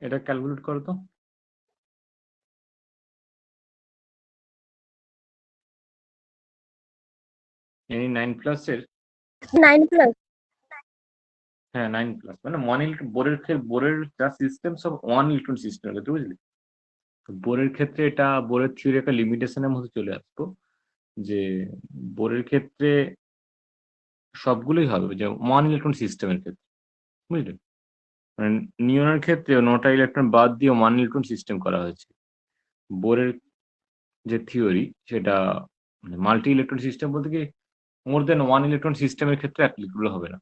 এটা ক্যালকুলেট করো তো। এনি 9+ এর 9+। হ্যাঁ 9+, মানে 1 ইলেকট্রন বোরের যা সিস্টেম সব 1 ইলেকট্রন সিস্টেম আছে, বুঝলি? বোরের ক্ষেত্রে এটা বোরের থিওরি একটা লিমিটেশনের মধ্যে চলে আসবো, যে বোরের ক্ষেত্রে সবগুলোই হবে যে 1 ইলেকট্রন সিস্টেমের ক্ষেত্রে, বুঝলি? মানে নিয়নের ক্ষেত্রে 9টা ইলেকট্রন বাদ দিয়ে 1 ইলেকট্রন সিস্টেম করা হয়েছে। বোরের যে থিওরি সেটা মানে মাল্টি ইলেকট্রন সিস্টেম বলতে কি মোর দেন 1 ইলেকট্রন সিস্টেমের ক্ষেত্রে অ্যাপ্লিকেবল হবে না,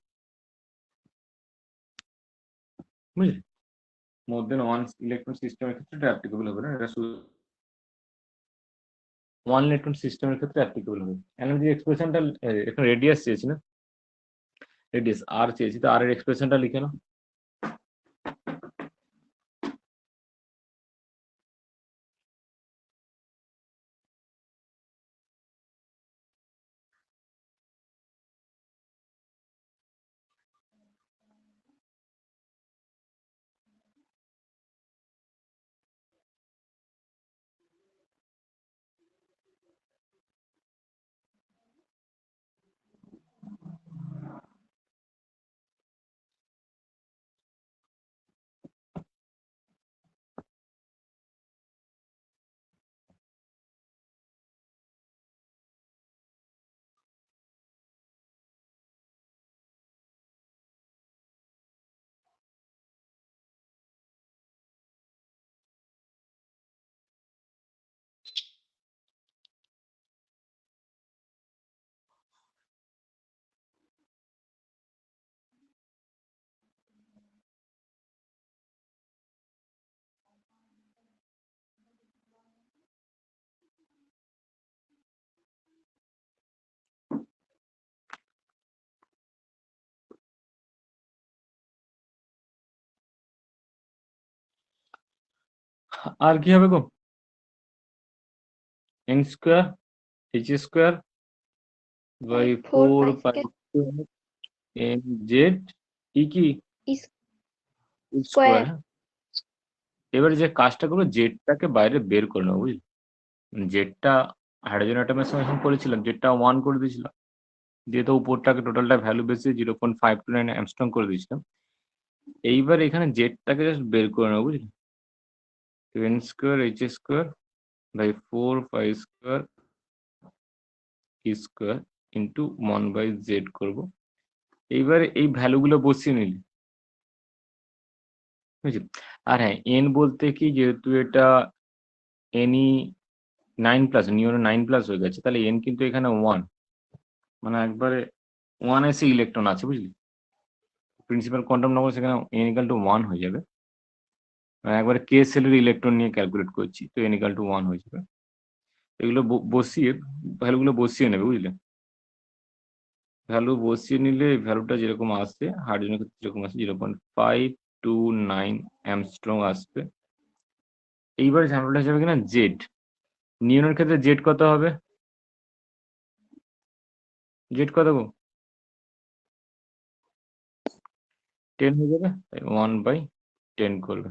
বুঝলি? মোর দেন 1 ইলেকট্রন সিস্টেমের ক্ষেত্রে এটা অ্যাপ্লিকেবল হবে না, এটা শুধু 1 ইলেকট্রন সিস্টেমের ক্ষেত্রে অ্যাপ্লিকেবল হবে। এনার্জি এক্সপ্রেশনটা এখানে রেডিয়াস চেয়েছি না, রেডিয়াস আর চেয়েছি, তো আর এর এক্সপ্রেশনটা লিখে নাও। আর কি হবে গো? n square h square by 4 pi n z কি স্কয়ার। এবারে যে কাজটা করবো জেডটাকে বাইরে বের করে নেবো, বুঝলি? জেডটা হাইড্রোজেন অ্যাটমের সময় যখন করেছিলাম জেডটা 1 করে দিয়েছিলাম, দিয়ে তো উপরটাকে টোটালটা ভ্যালু বেসে 0.529 অ্যামস্ট্রং করে দিয়েছিলাম। এইবার এখানে জেডটাকে জাস্ট বের করে নেবো, বুঝলি? n square h square by 4 pi square square into 1/z করবো। এইবারে এই ভ্যালুগুলো বসিয়ে নিলি, বুঝলি? আর হ্যাঁ এন বলতে কি, যেহেতু এটা এনই 9+, নিওর 9+ হয়ে গেছে, তাহলে এন কিন্তু এখানে 1, মানে একবারে 1 এসে ইলেকট্রন আছে, বুঝলি? প্রিন্সিপাল কোয়ান্টাম নম্বর সেখানে n ইকুয়াল টু 1 হয়ে যাবে। মানে একবারে কে সেলের ইলেকট্রন নিয়ে ক্যালকুলেট করছি, তো n ইকুয়াল টু 1 হয়ে যাবে। এগুলো বসিয়ে ভ্যালুগুলো বসিয়ে নেবে, বুঝলে? ভ্যালু বসিয়ে নিলে ভ্যালুটা যেরকম আসবে হাইড্রোজেনের ক্ষেত্রে যেরকম আসে 0.529 অ্যামস্ট্রং আসবে। এইবার ঝামেলাটা হিসাবে কিনা জেড, নিয়নের ক্ষেত্রে জেড কত হবে? জেড কত গো? 10 হয়ে যাবে, তাই 1/10 করবে,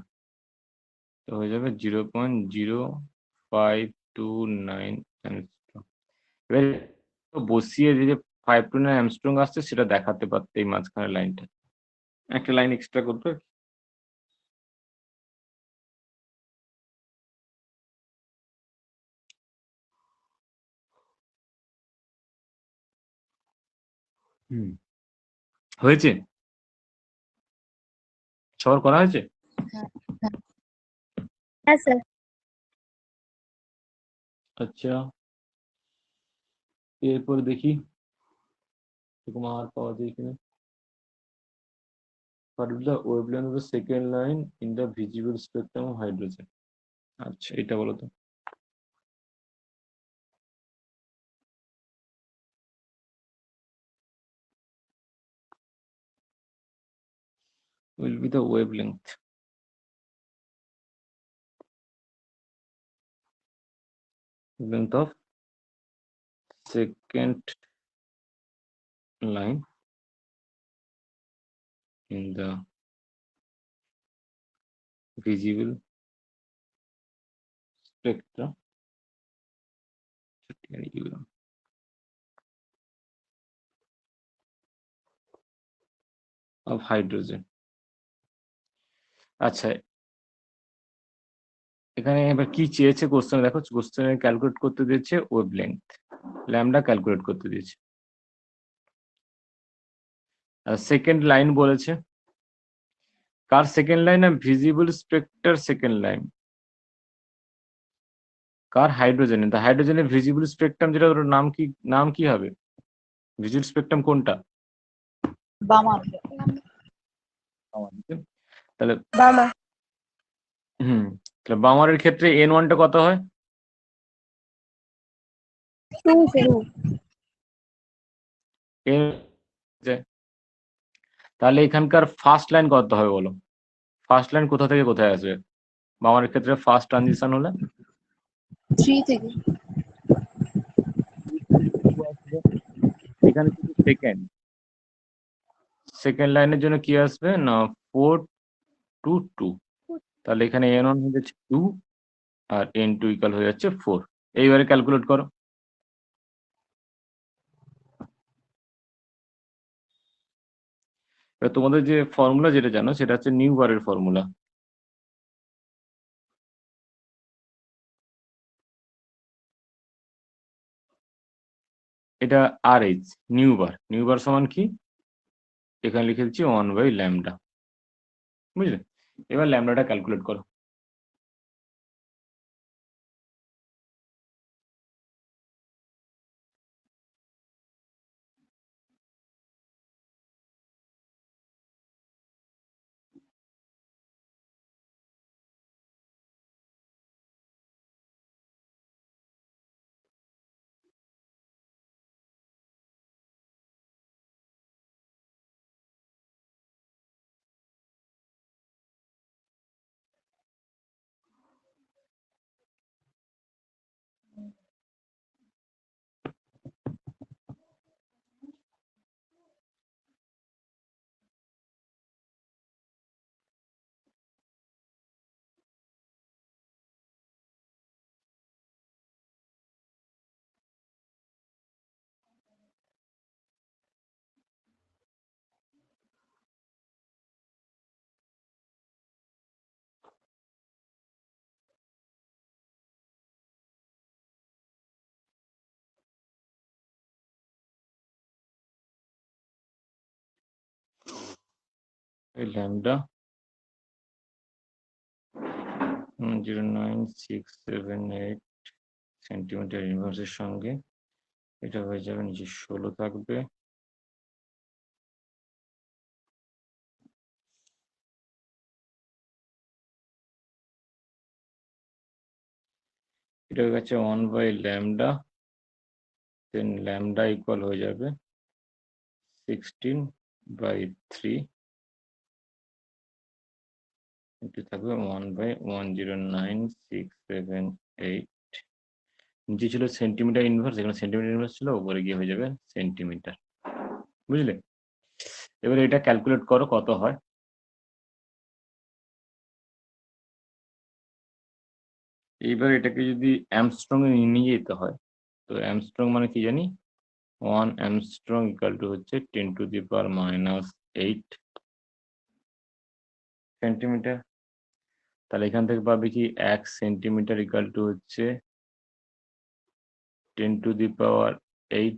তো হয়ে যাবে 0.0529 অ্যামস্ট্রং। এবার বসিয়ে যে 529 অ্যামস্ট্রং আসছে সেটা দেখাতে পারতে এই মাঝখানে লাইনটা একটা লাইন এক্সট্রা করতে। হুম, হয়েছে? সবার করা হয়েছে? হ্যাঁ স্যার। আচ্ছা, এরপর দেখি এরকম আর পাওয়া যায় কিনা। What is the wavelength of the second line in the visible spectrum of hydrogen? আচ্ছা এটা বলো তো। Will be the wavelength of second line in the visible spectra of hydrogen. আচ্ছা, এখানে এবার কি চেয়েছে কোশ্চেনে দেখো, কোশ্চেনে ক্যালকুলেট করতে দিয়েছে ওয়েভলেংথ, ল্যামডা ক্যালকুলেট করতে দিয়েছে। আর সেকেন্ড লাইন বলেছে, কার সেকেন্ড লাইন? না ভিজিবল স্পেক্ট্রার সেকেন্ড লাইন। কার? হাইড্রোজেনের। তা হাইড্রোজেনের ভিজিবল স্পেকট্রাম যেটা, ওর নাম কি হবে? ভিজিবল স্পেকট্রাম কোনটা? বামা। তাহলে বামা। তাহলে বামারের ক্ষেত্রে N1টা কত হয়? 2 তাহলে এখানকার ফার্স্ট লাইন কত হবে বলো? ফার্স্ট লাইন কোথা থেকে কোথায় আসবে বামারের ক্ষেত্রে ফার্স্ট ট্রানজিশন হলে? 3 থেকে। এখানে কিন্তু সেকেন্ড লাইনের জন্য কি আসবে না 4 2 2, তাহলে এখানে N1 হয়ে যাচ্ছে 2 আর N2 ইকুয়াল হয়ে যাচ্ছে 4। এইবারে ক্যালকুলেট করো। এবার তোমাদের যে ফর্মুলা যেটা জানো সেটা হচ্ছে নিউবারের ফর্মুলা। এটা RH, নিউবার সমান কি? এখানে লিখে দিচ্ছি 1/λ। বুঝলে? এবার ল্যামডাটা ক্যালকুলেট করো। এই ল্যামডা 09678 সেন্টিমিটার ইনভার্সের সঙ্গে এটা হয়ে যাবে নিচে 16 থাকবে। এটা হয়ে গেছে 1/λ, দেন ল্যামডা ইকুয়াল হয়ে যাবে 16/3 into থাকবে 1/109678। নিচে ছিল সেন্টিমিটার ইনভার্স, এখানে সেন্টিমিটার ইনভার্স ছিল, উপরে গিয়ে হয়ে যাবে সেন্টিমিটার। বুঝলে? এবার এটা ক্যালকুলেট করো কত হয়। এইবার এটাকে যদি অ্যামস্ট্রং এ নিয়ে যেতে হয়, তো অ্যামস্ট্রং মানে কি জানি, 1 অ্যামস্ট্রং ইকুয়াল টু হচ্ছে 10⁻⁸ সেন্টিমিটার। তাহলে এখান থেকে পাবে কি 1 সেন্টিমিটার ইকুয়াল টু হচ্ছে 10⁸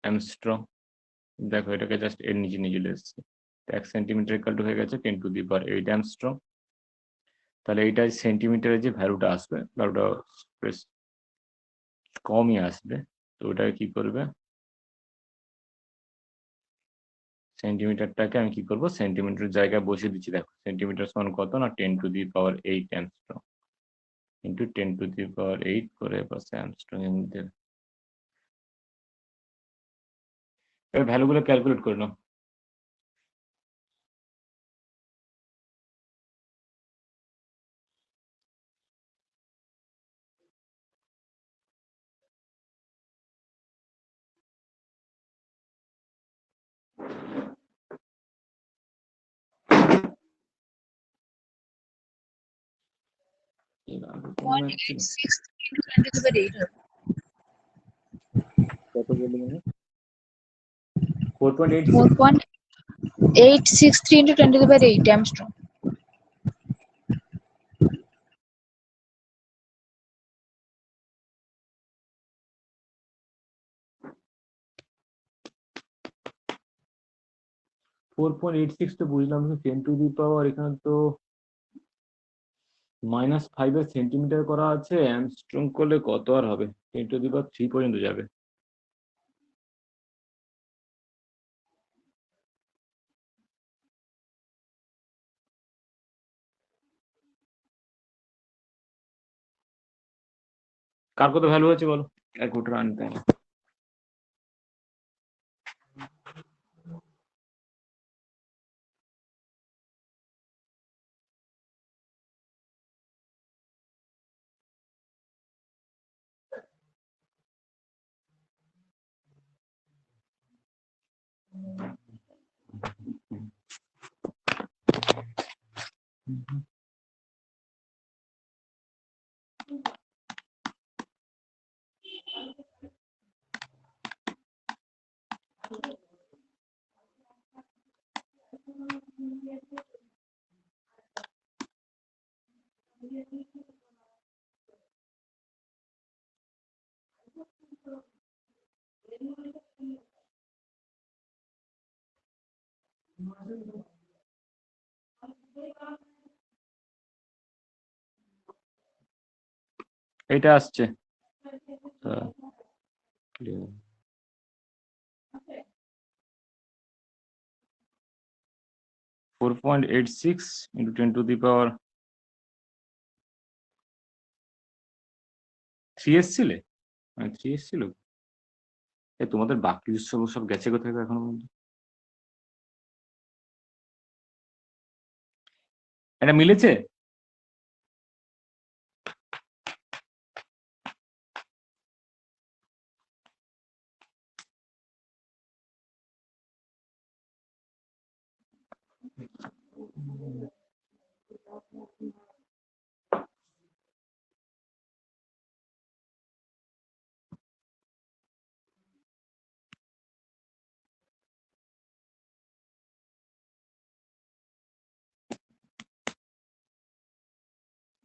অ্যামস্ট্রং। দেখো এটাকে জাস্ট এর নিচে নিয়ে চলে এসেছে, 1 সেন্টিমিটার ইকুয়াল টু হয়ে গেছে 10⁸ অ্যামস্ট্রং। তাহলে এইটা সেন্টিমিটারের যে ভ্যালুটা আসবে, ভ্যালুটা বেশ কমই আসবে। তো ওটাকে কি করবে, সেন্টিমিটারটাকে আমি কি করব, সেন্টিমিটার জায়গায় বসিয়ে দিচ্ছি। দেখো সেন্টিমিটার সমান কত না 10⁸ অ্যামস্ট্রং ইন্টু 10⁸ করে পাশে অ্যামস্ট্রং এর মধ্যে। এবার ভ্যালুগুলো ক্যালকুলেট করে নাও। কত বললি মানে 4.86 4.863 into 10 to the power 8 Armstrong. .86 তো বুঝলাম, 10 to the power এখানে তো -5 সেন্টিমিটার করা আছে, অ্যামস্ট্রং করলে কত আর হবে, 10 to the power 3 পর্যন্ত যাবে। কার কত ভ্যালু আছে বলো, এক কোটার আনতে হবে। এটা আসছে 4.86 into 10 to the power 3 এসছিলে, মানে 3 এসছিল। তোমাদের বাকি সব গেছে কোথায় এখনো পর্যন্ত? এটা মিলেছে?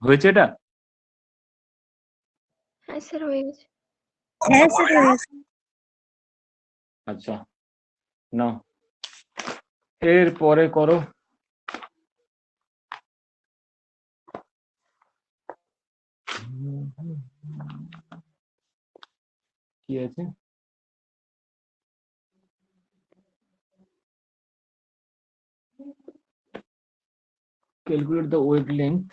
হয়েছে এটা? হ্যাঁ স্যার হয়ে গেছে। হ্যাঁ স্যার হয়ে গেছে। আচ্ছা না, এর পরে করো। কি আছে? Calculate the wavelength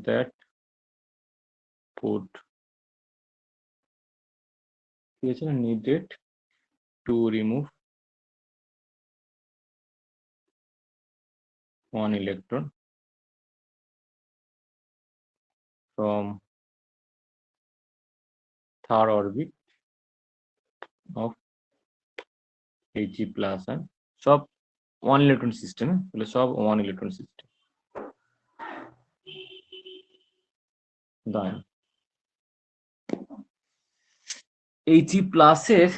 that would needed to remove one electron from third orbit of Hg plus and সব 1 electron system, তাহলে সব 1 electron system। দাঁড়ান, Hg plus এর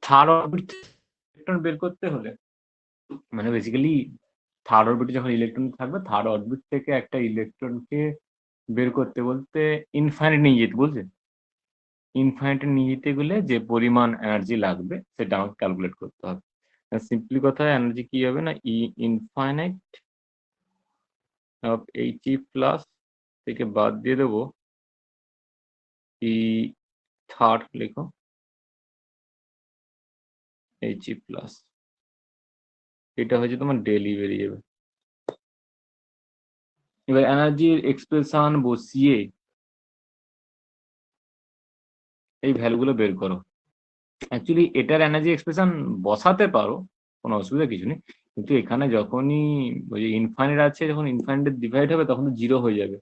থার্ড অরবিট ইলেকট্রন বের করতে হলে, মানে বেসিক্যালি থার্ড অরবিটে যখন ইলেকট্রন থাকবে, থার্ড অরবিট থেকে একটা ইলেকট্রনকে বের করতে বলতে ইনফাইনাইট নিয়ে যেতে বলছে। ইনফাইনাইটে নিয়ে যেতে গেলে যে পরিমাণ এনার্জি লাগবে সেটা আমাকে ক্যালকুলেট করতে হবে। সিম্পলি কথা, এনার্জি কি হবে না, ই ইনফাইনাইট অফ Hg প্লাস থেকে বাদ দিয়ে দেবো ই থার্ড, লিখো Hg প্লাস, এটা হচ্ছে তোমার ডেলি বেরিয়ে যাবে। এবার এনার্জির এক্সপ্রেশন বসিয়ে এই ভ্যালুগুলো বের করো। অ্যাকচুয়ালি এটার এনার্জি এক্সপ্রেশন বসাতে পারো, কোনো অসুবিধা কিছু নেই, কিন্তু এখানে যখনই ওই যে ইনফাইনাইট আছে, যখন ইনফাইনাইট ডিভাইড হবে তখন তো 0 হয়ে যাবে,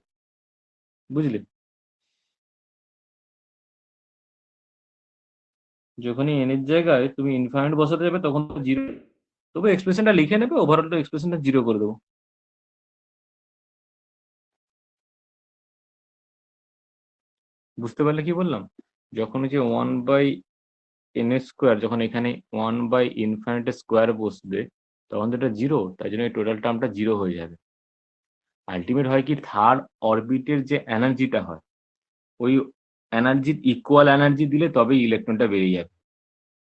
বুঝলে? যখনই n এর জায়গায় তুমি ইনফাইনাইট বসাতে যাবে তখন তো জিরো, তবে এক্সপ্রেশনটা লিখে নেবে, ওভারঅল তো এক্সপ্রেশনটা জিরো করে দেবো। বুঝতে পারলে কি বললাম? যখন যে 1/n² যখন এখানে 1/∞ স্কোয়ার বসবে তখন তো এটা জিরো, তাই জন্য এই টোটাল টার্মটা জিরো হয়ে যাবে। আলটিমেট হয় কি, থার্ড অরবিটের যে এনার্জিটা হয় ওই এনার্জির ইকুয়াল এনার্জি দিলে তবেই ইলেকট্রনটা বেরিয়ে যাবে,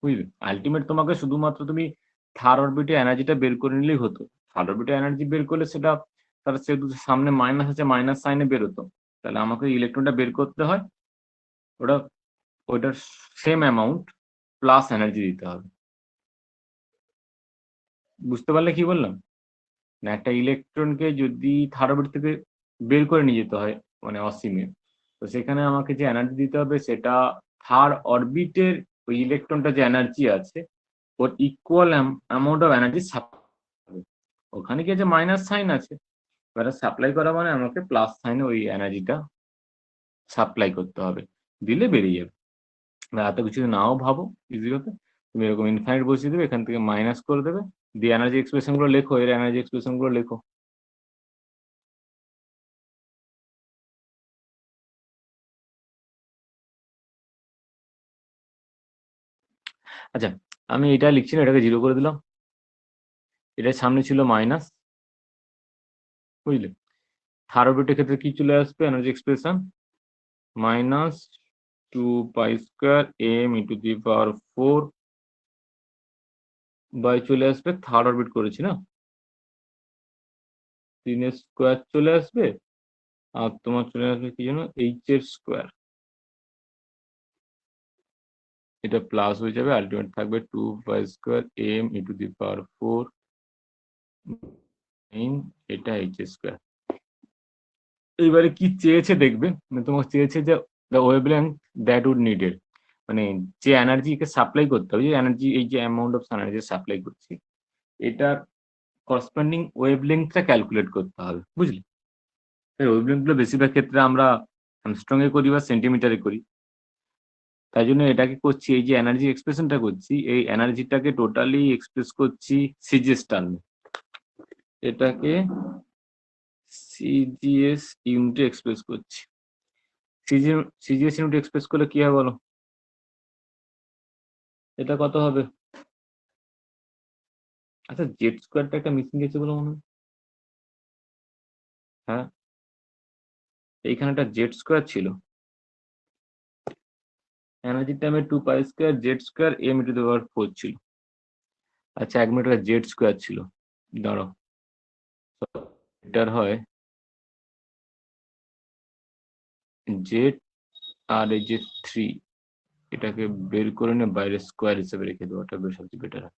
বুঝলে? আলটিমেট তোমাকে শুধুমাত্র তুমি থার্ড অরবিটে এনার্জিটা বের করে নিলেই হতো। থার্ড অরবিটে এনার্জি বের করলে সেটা তার সেহেতু সামনে মাইনাস আছে, মাইনাস সাইনে বেরোতো, তাহলে আমাকে ইলেকট্রনটা বের করতে হয় ওটা ওইটার সেম অ্যামাউন্ট প্লাস এনার্জি দিতে হবে। বুঝতে পারলে কি বললাম? না, একটা ইলেকট্রনকে যদি থার্ড অরবিট থেকে বের করে নিয়ে যেতে হয় মানে অসীমে, তো সেখানে আমাকে যে এনার্জি দিতে হবে সেটা থার্ড অরবিটের ওই ইলেকট্রনটা যে এনার্জি আছে or equal amount of energy supply. ওখানে গিয়ে যে মাইনাস সাইন আছে, এবার সাপ্লাই করা মানে আমাকে প্লাস সাইনে ওই এনার্জিটা সাপ্লাই করতে হবে, দিলে বেরিয়ে যাবে। এত কিছু নাও ভাবো, ইজি হতে তুমি এরকম ইনফাইনাইট বসিয়ে দেবে, এখান থেকে মাইনাস করে দেবে, দিয়ে এনার্জি এক্সপ্রেশন গুলো লেখো, এর এনার্জি এক্সপ্রেশন গুলো লেখো। আচ্ছা, আমি এটা লিখছি না, এটাকে জিরো করে দিলাম, এটার সামনে ছিল মাইনাস, বুঝলে? থার্ড অরবিটের ক্ষেত্রে কি চলে আসবে energy expression? Minus 2π² m⁴ by চলে আসবে, থার্ড অরবিট করেছি না, 3² চলে আসবে, আর তোমার চলে আসবে কি যেন h², এটা প্লাস হয়ে যাবে, আলটিমেট থাকবে 2π² m⁴ এটা h²। এইবারে কি চেয়েছে দেখবে, মানে তোমাকে চেয়েছে যে the wavelength that would needed, মানে যে এনার্জিকে সাপ্লাই করতে হবে, যে এনার্জি এই যে অ্যামাউন্ট অফ এনার্জি সাপ্লাই করছি এটার করসপন্ডিং ওয়েভলেংথটা ক্যালকুলেট করতে হবে, বুঝলি? এই ওয়েভলেংথ গুলো বেশিরভাগ ক্ষেত্রে আমরা অ্যামস্ট্রং এ করি বা সেন্টিমিটারে করি, তাই জন্য এটাকে করছি, এই যে এনার্জি এক্সপ্রেশনটা করছি এই এনার্জিটাকে টোটালি এক্সপ্রেস করছি সিজিএস টার্মে, এটাকে সিজিএস ইউনিটে এক্সপ্রেস করছি। সিজিএস ইউনিট এক্সপ্রেস করলে কি হবে বলো? এটা কত হবে? আচ্ছা, জেড স্কোয়ারটা একটা মিসিং গেছে বলে মনে হয়। হ্যাঁ, এইখানে একটা জেড স্কোয়ার ছিল, এনার্জি টাইমে 2π² z² m⁴ ছিল। আচ্ছা, 1 মিনিট জেড স্কোয়ার ছিল, দাঁড়াও, এটার হয় জেড আর এই যে 3, এটাকে বের করে নিয়ে বাইরে স্কোয়ার হিসেবে রেখে দেবো, ওটা বেশ সবচেয়ে বেটার হয়।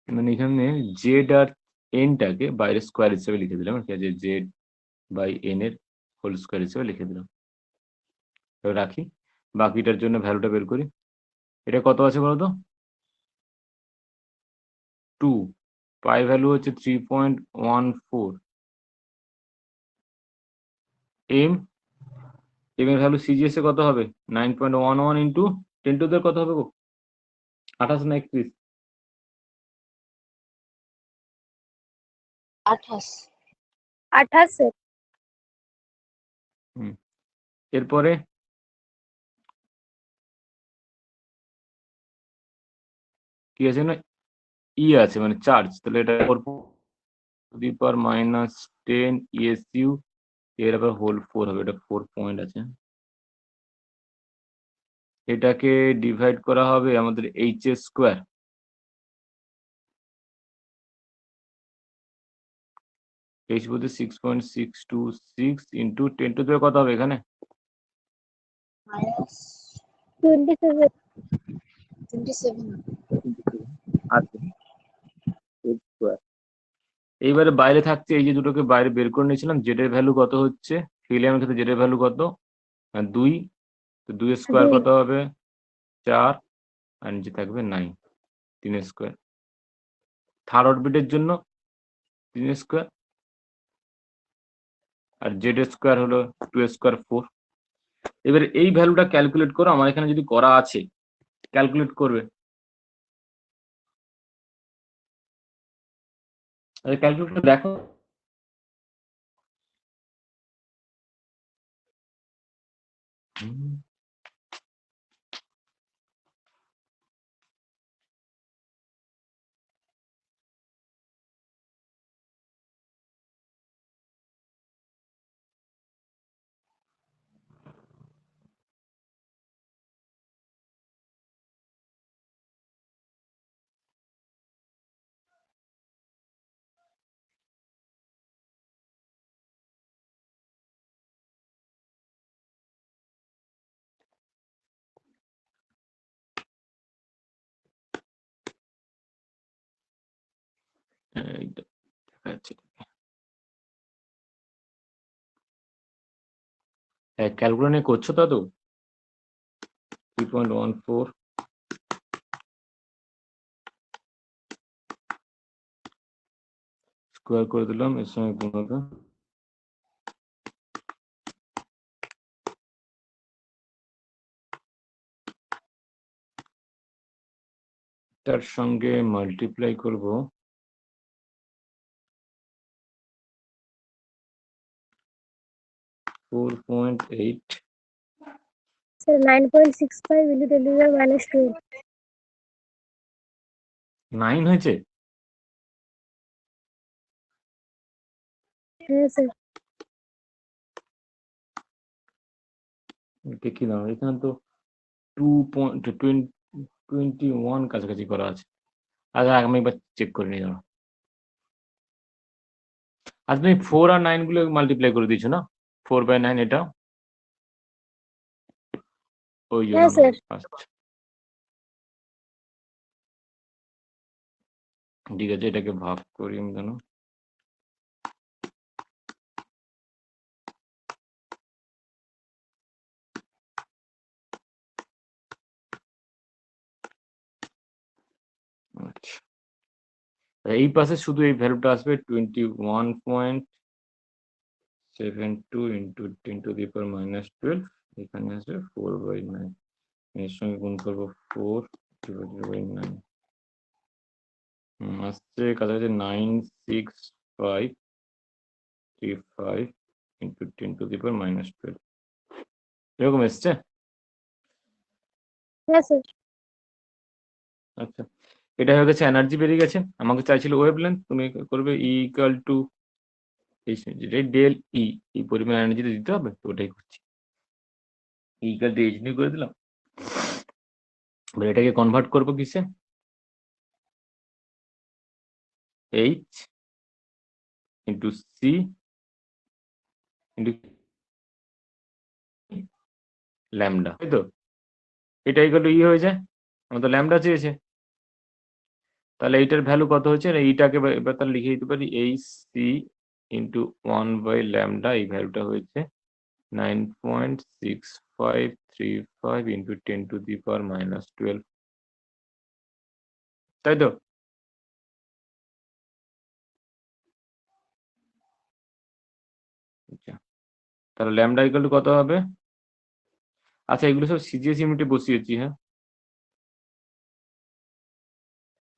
মানে এখানে জেড আর এনটাকে বাইরে স্কোয়ার হিসেবে লিখে দিলাম, ঠিক আছে, জেড বাই এন এর হোল স্কোয়ার হিসেবে লিখে দিলাম। এবার রাখি, বাকিটার জন্য ভ্যালুটা বের করি। এটা কত আছে বলতো? 2, পাই ভ্যালু হচ্ছে 3.14, এম এর ভ্যালু সিজিএস এ কত হবে? 9.11 ইন্টু 10 টু কত হবে গো? 28 না 31? 28 এরপরে কি আছে না, ই আছে মানে চার্জ, তাহলে এটা -10 ESU এর আবার হোল 4 হবে, এটা 4 পয়েন্ট আছে। এটাকে ডিভাইড করা হবে আমাদের h² h বলতে 6.626 ইন্টু 10 টু কত হবে এখানে? 27 আচ্ছা, এইবারে বাইরে থাকছে এই যে দুটোকে বাইরে বের করে নিয়েছিলাম, জেড এর ভ্যালু কত হচ্ছে, হিলিয়ামের ক্ষেত্রে জেড এর ভ্যালু কত? 2, তো 2² কত হবে? 4, আর নিচে থাকবে 9, 3²। থার্ড অরবিটের জন্য 3², আর জেড স্কোয়ার হলো 2² 4। এবার এই ভ্যালুটা ক্যালকুলেট করো, আমার এখানে যদি করা আছে, ক্যালকুলেট করবে। ক্যালকুলেট করে দেখো। এইটা দেখাচ্ছি। হ্যাঁ, ক্যালকুলেট করছো তো? 3.14 স্কোয়ার করে দিলাম, এর সঙ্গে গুণটা তার সঙ্গে মাল্টিপ্লাই করব 4.8 Sir, 9.65 into 10 to the minus 12. 9 হয়েছে। হ্যাঁ স্যার। এটা কি দাঁড়াবে? এখানে তো 2.21 কাছাকাছি করা আছে। আচ্ছা, আমি একবার চেক করে নিই, দাঁড়াও। আচ্ছা, তুমি 4 আর 9 গুলো মাল্টিপ্লাই করে দিয়েছো না? 4/9 এটা ওই হ্যাঁ জন্য। স্যার। আচ্ছা, ঠিক আছে, এটাকে ভাগ করি আমি কেন। আচ্ছা, এই পাশে শুধু এই ভ্যালুটা আসবে 21.72 into 10 to the power minus 12। এখানে আসবে 4/9, এর সঙ্গে গুণ করবো 4 ডিভাইডেড বাই 9, আসছে কাছাকাছি 96535 into 10 to the power minus 12, এরকম এসছে। হ্যাঁ স্যার। আচ্ছা, এটা হয়ে গেছে এনার্জি বেরিয়ে গেছে। আমাকে চাইছিল ওয়েভলেন্থ, তুমি করবে ই ইকুয়াল টু এই ডেল ই, এই পরিমাণ এনার্জিতে দিতে হবে, তো ওটাই করছি। ই ইকুয়াল টু এইচ নিয়ে করে দিলাম। এবার এটাকে কনভার্ট করবো কিসে? H into c into lambda, তাই তো? এটা ইকুয়াল টু ই হয়ে যায়, আমার তো ল্যামডা চেয়েছে। তাহলে এইটার ভ্যালু কত হচ্ছে? এইটাকে এবার তাহলে লিখে দিতে পারি এইচ সি ইন্টু 1/λ, এই ভ্যালুটা হয়েছে 9.6535 into 10 to the power minus 12, তাই তো? আচ্ছা, তাহলে ল্যামডা ইকুয়াল টু কত হবে? আচ্ছা, এগুলো সব সিজিএস ইউনিটে বসিয়েছি, হ্যাঁ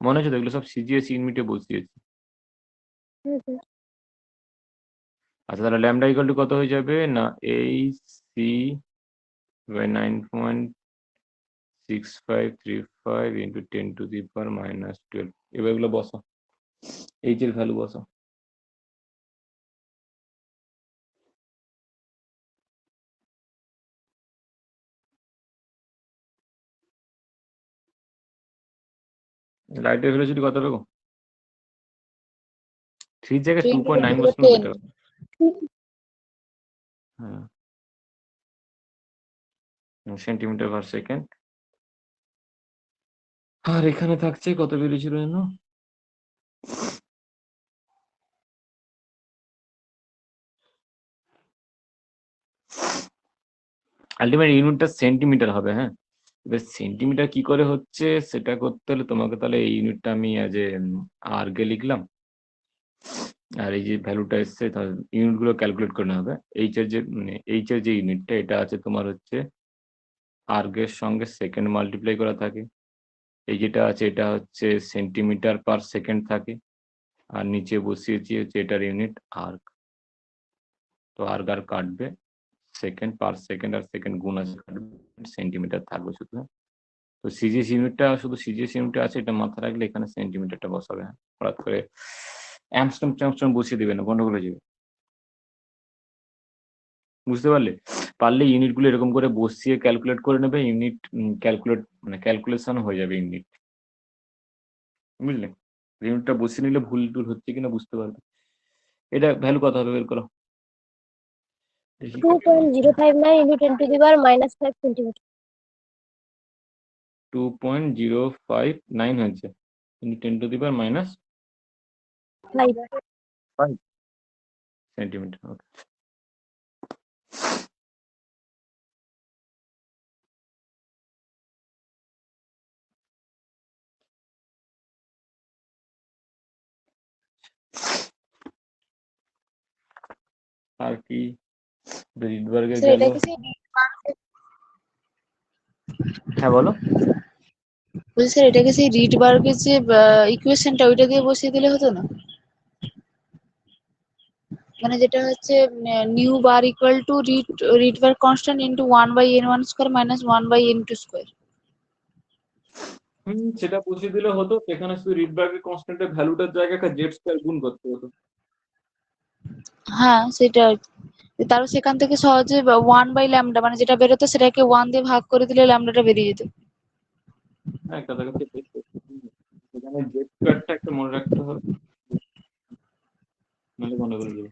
মনে আছে তো? এগুলো সব সিজিএস ইউনিটে বসিয়েছি। হ্যাঁ স্যার। আচ্ছা, তাহলে ল্যামডা ইকুয়াল টু কত হয়ে যাবে না, h c by 9.6535 into 10 to the power minus 12। এবার এগুলো বসো, এইচ এর ভ্যালু বসো। লাইটের ভেলোসিটি কত রকম? 3 জায়গায় 3 2.9 into বসানো 10. বেটার। হ্যাঁ, সেন্টিমিটার পার সেকেন্ড। আর এখানে থাকছে কত বেরিয়েছিল যেন? আলটিমেট ইউনিটটা সেন্টিমিটার হবে, হ্যাঁ। এবার সেন্টিমিটার কি করে হচ্ছে সেটা করতে হলে তোমাকে তাহলে এই ইউনিটটা আমি অ্যাজ এ আর্গে লিখলাম। আর এই যে ভ্যালুটা এসছে ইউনিট গুলো ক্যালকুলেট করে নেওয়া হবে। এইচ এর যে এইচ এর যে ইউনিটটা এটা আছে তোমার হচ্ছে আর্গের সঙ্গে সেকেন্ড মাল্টিপ্লাই করা থাকে। এই যেটা আছে এটা হচ্ছে সেন্টিমিটার পার সেকেন্ড থাকে। আর নিচে বসিয়েছি হচ্ছে এটার ইউনিট আর্গ। তো আর্গ আর কাটবে, সেকেন্ড পার সেকেন্ড আর সেকেন্ড গুণ আছে কাটবে, সেন্টিমিটার থাকবে শুধু। তো সিজিএস ইউনিটটা শুধু সিজিএস ইউনিটে আছে, এটা মাথায় রাখলে এখানে সেন্টিমিটারটা বসাবে। হঠাৎ করে অ্যামস্ট্রম ট্যামস্ট্রম বসিয়ে দেবে না, গন্ডগোল হয়ে যাবে। বুঝতে পারলে? পারলে ইউনিট গুলো এরকম করে বসিয়ে ক্যালকুলেট করে নেবে, ইউনিট ক্যালকুলেট মানে ক্যালকুলেশন হয়ে যাবে ইউনিট। বুঝলে? ইউনিটটা বসিয়ে নিলে ভুল টুল হচ্ছে কিনা বুঝতে পারবে। এটা ভ্যালু কত হবে বের করো দেখি। 2.059 into 10 to the power minus 5 centimeter. 2.059 হয়েছে কিন্তু 10 to the power minus 5. 5 centimetre. Okay, আর কি রিডবার্গের স্যার গেল। এটা কি সেই হ্যাঁ বলো। বলছি স্যার এটাকে সেই রিডবার্গের যে ইকুয়েশনটা ওইটা দিয়ে বসিয়ে দিলে হতো না? মানে যেটা হচ্ছে new bar equal to Rydberg constant into 1/n1 square minus 1/n2 square. সেটা বসিয়ে দিলে হতো, সেখানে শুধু রিডবার্গের কনস্ট্যান্টের ভ্যালুটার জায়গায় একটা জেড স্কয়ার গুণ করতে হতো। হ্যাঁ সেটা তারও সেখান থেকে সহজে 1/λ মানে যেটা বেরোতো সেটাকে 1 দিয়ে ভাগ করে দিলে ল্যামডাটা বেরিয়ে যেত। হ্যাঁ কাছাকাছি পেয়েছে। সেখানে জেড স্কয়ারটা একটা মনে রাখতে হবে, নাহলে গন্ডগোল হয়ে যাবে।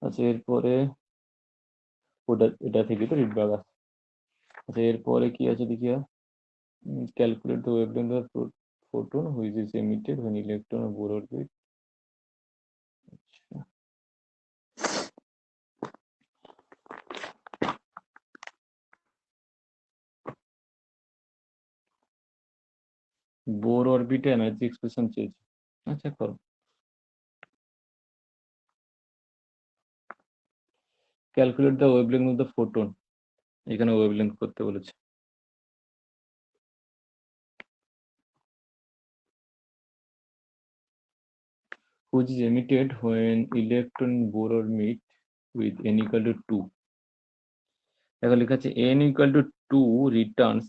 আচ্ছা এরপরে ওটা এটা থেকে তো রিডবার্গ আসে। আচ্ছা এরপরে কি আছে দেখি। Calculate the wavelength of photon which is emitted when electron or boron orbit. Bohr অরবিটে এনার্জি এক্সপ্রেশন চেয়েছে। আচ্ছা করো। Calculate the wavelength of the photon, এখানে ওয়েভলেংথ করতে বলেছে। which is emitted when electron boron meet with n equal to 2. দেখো লেখা আছে n equal to 2 returns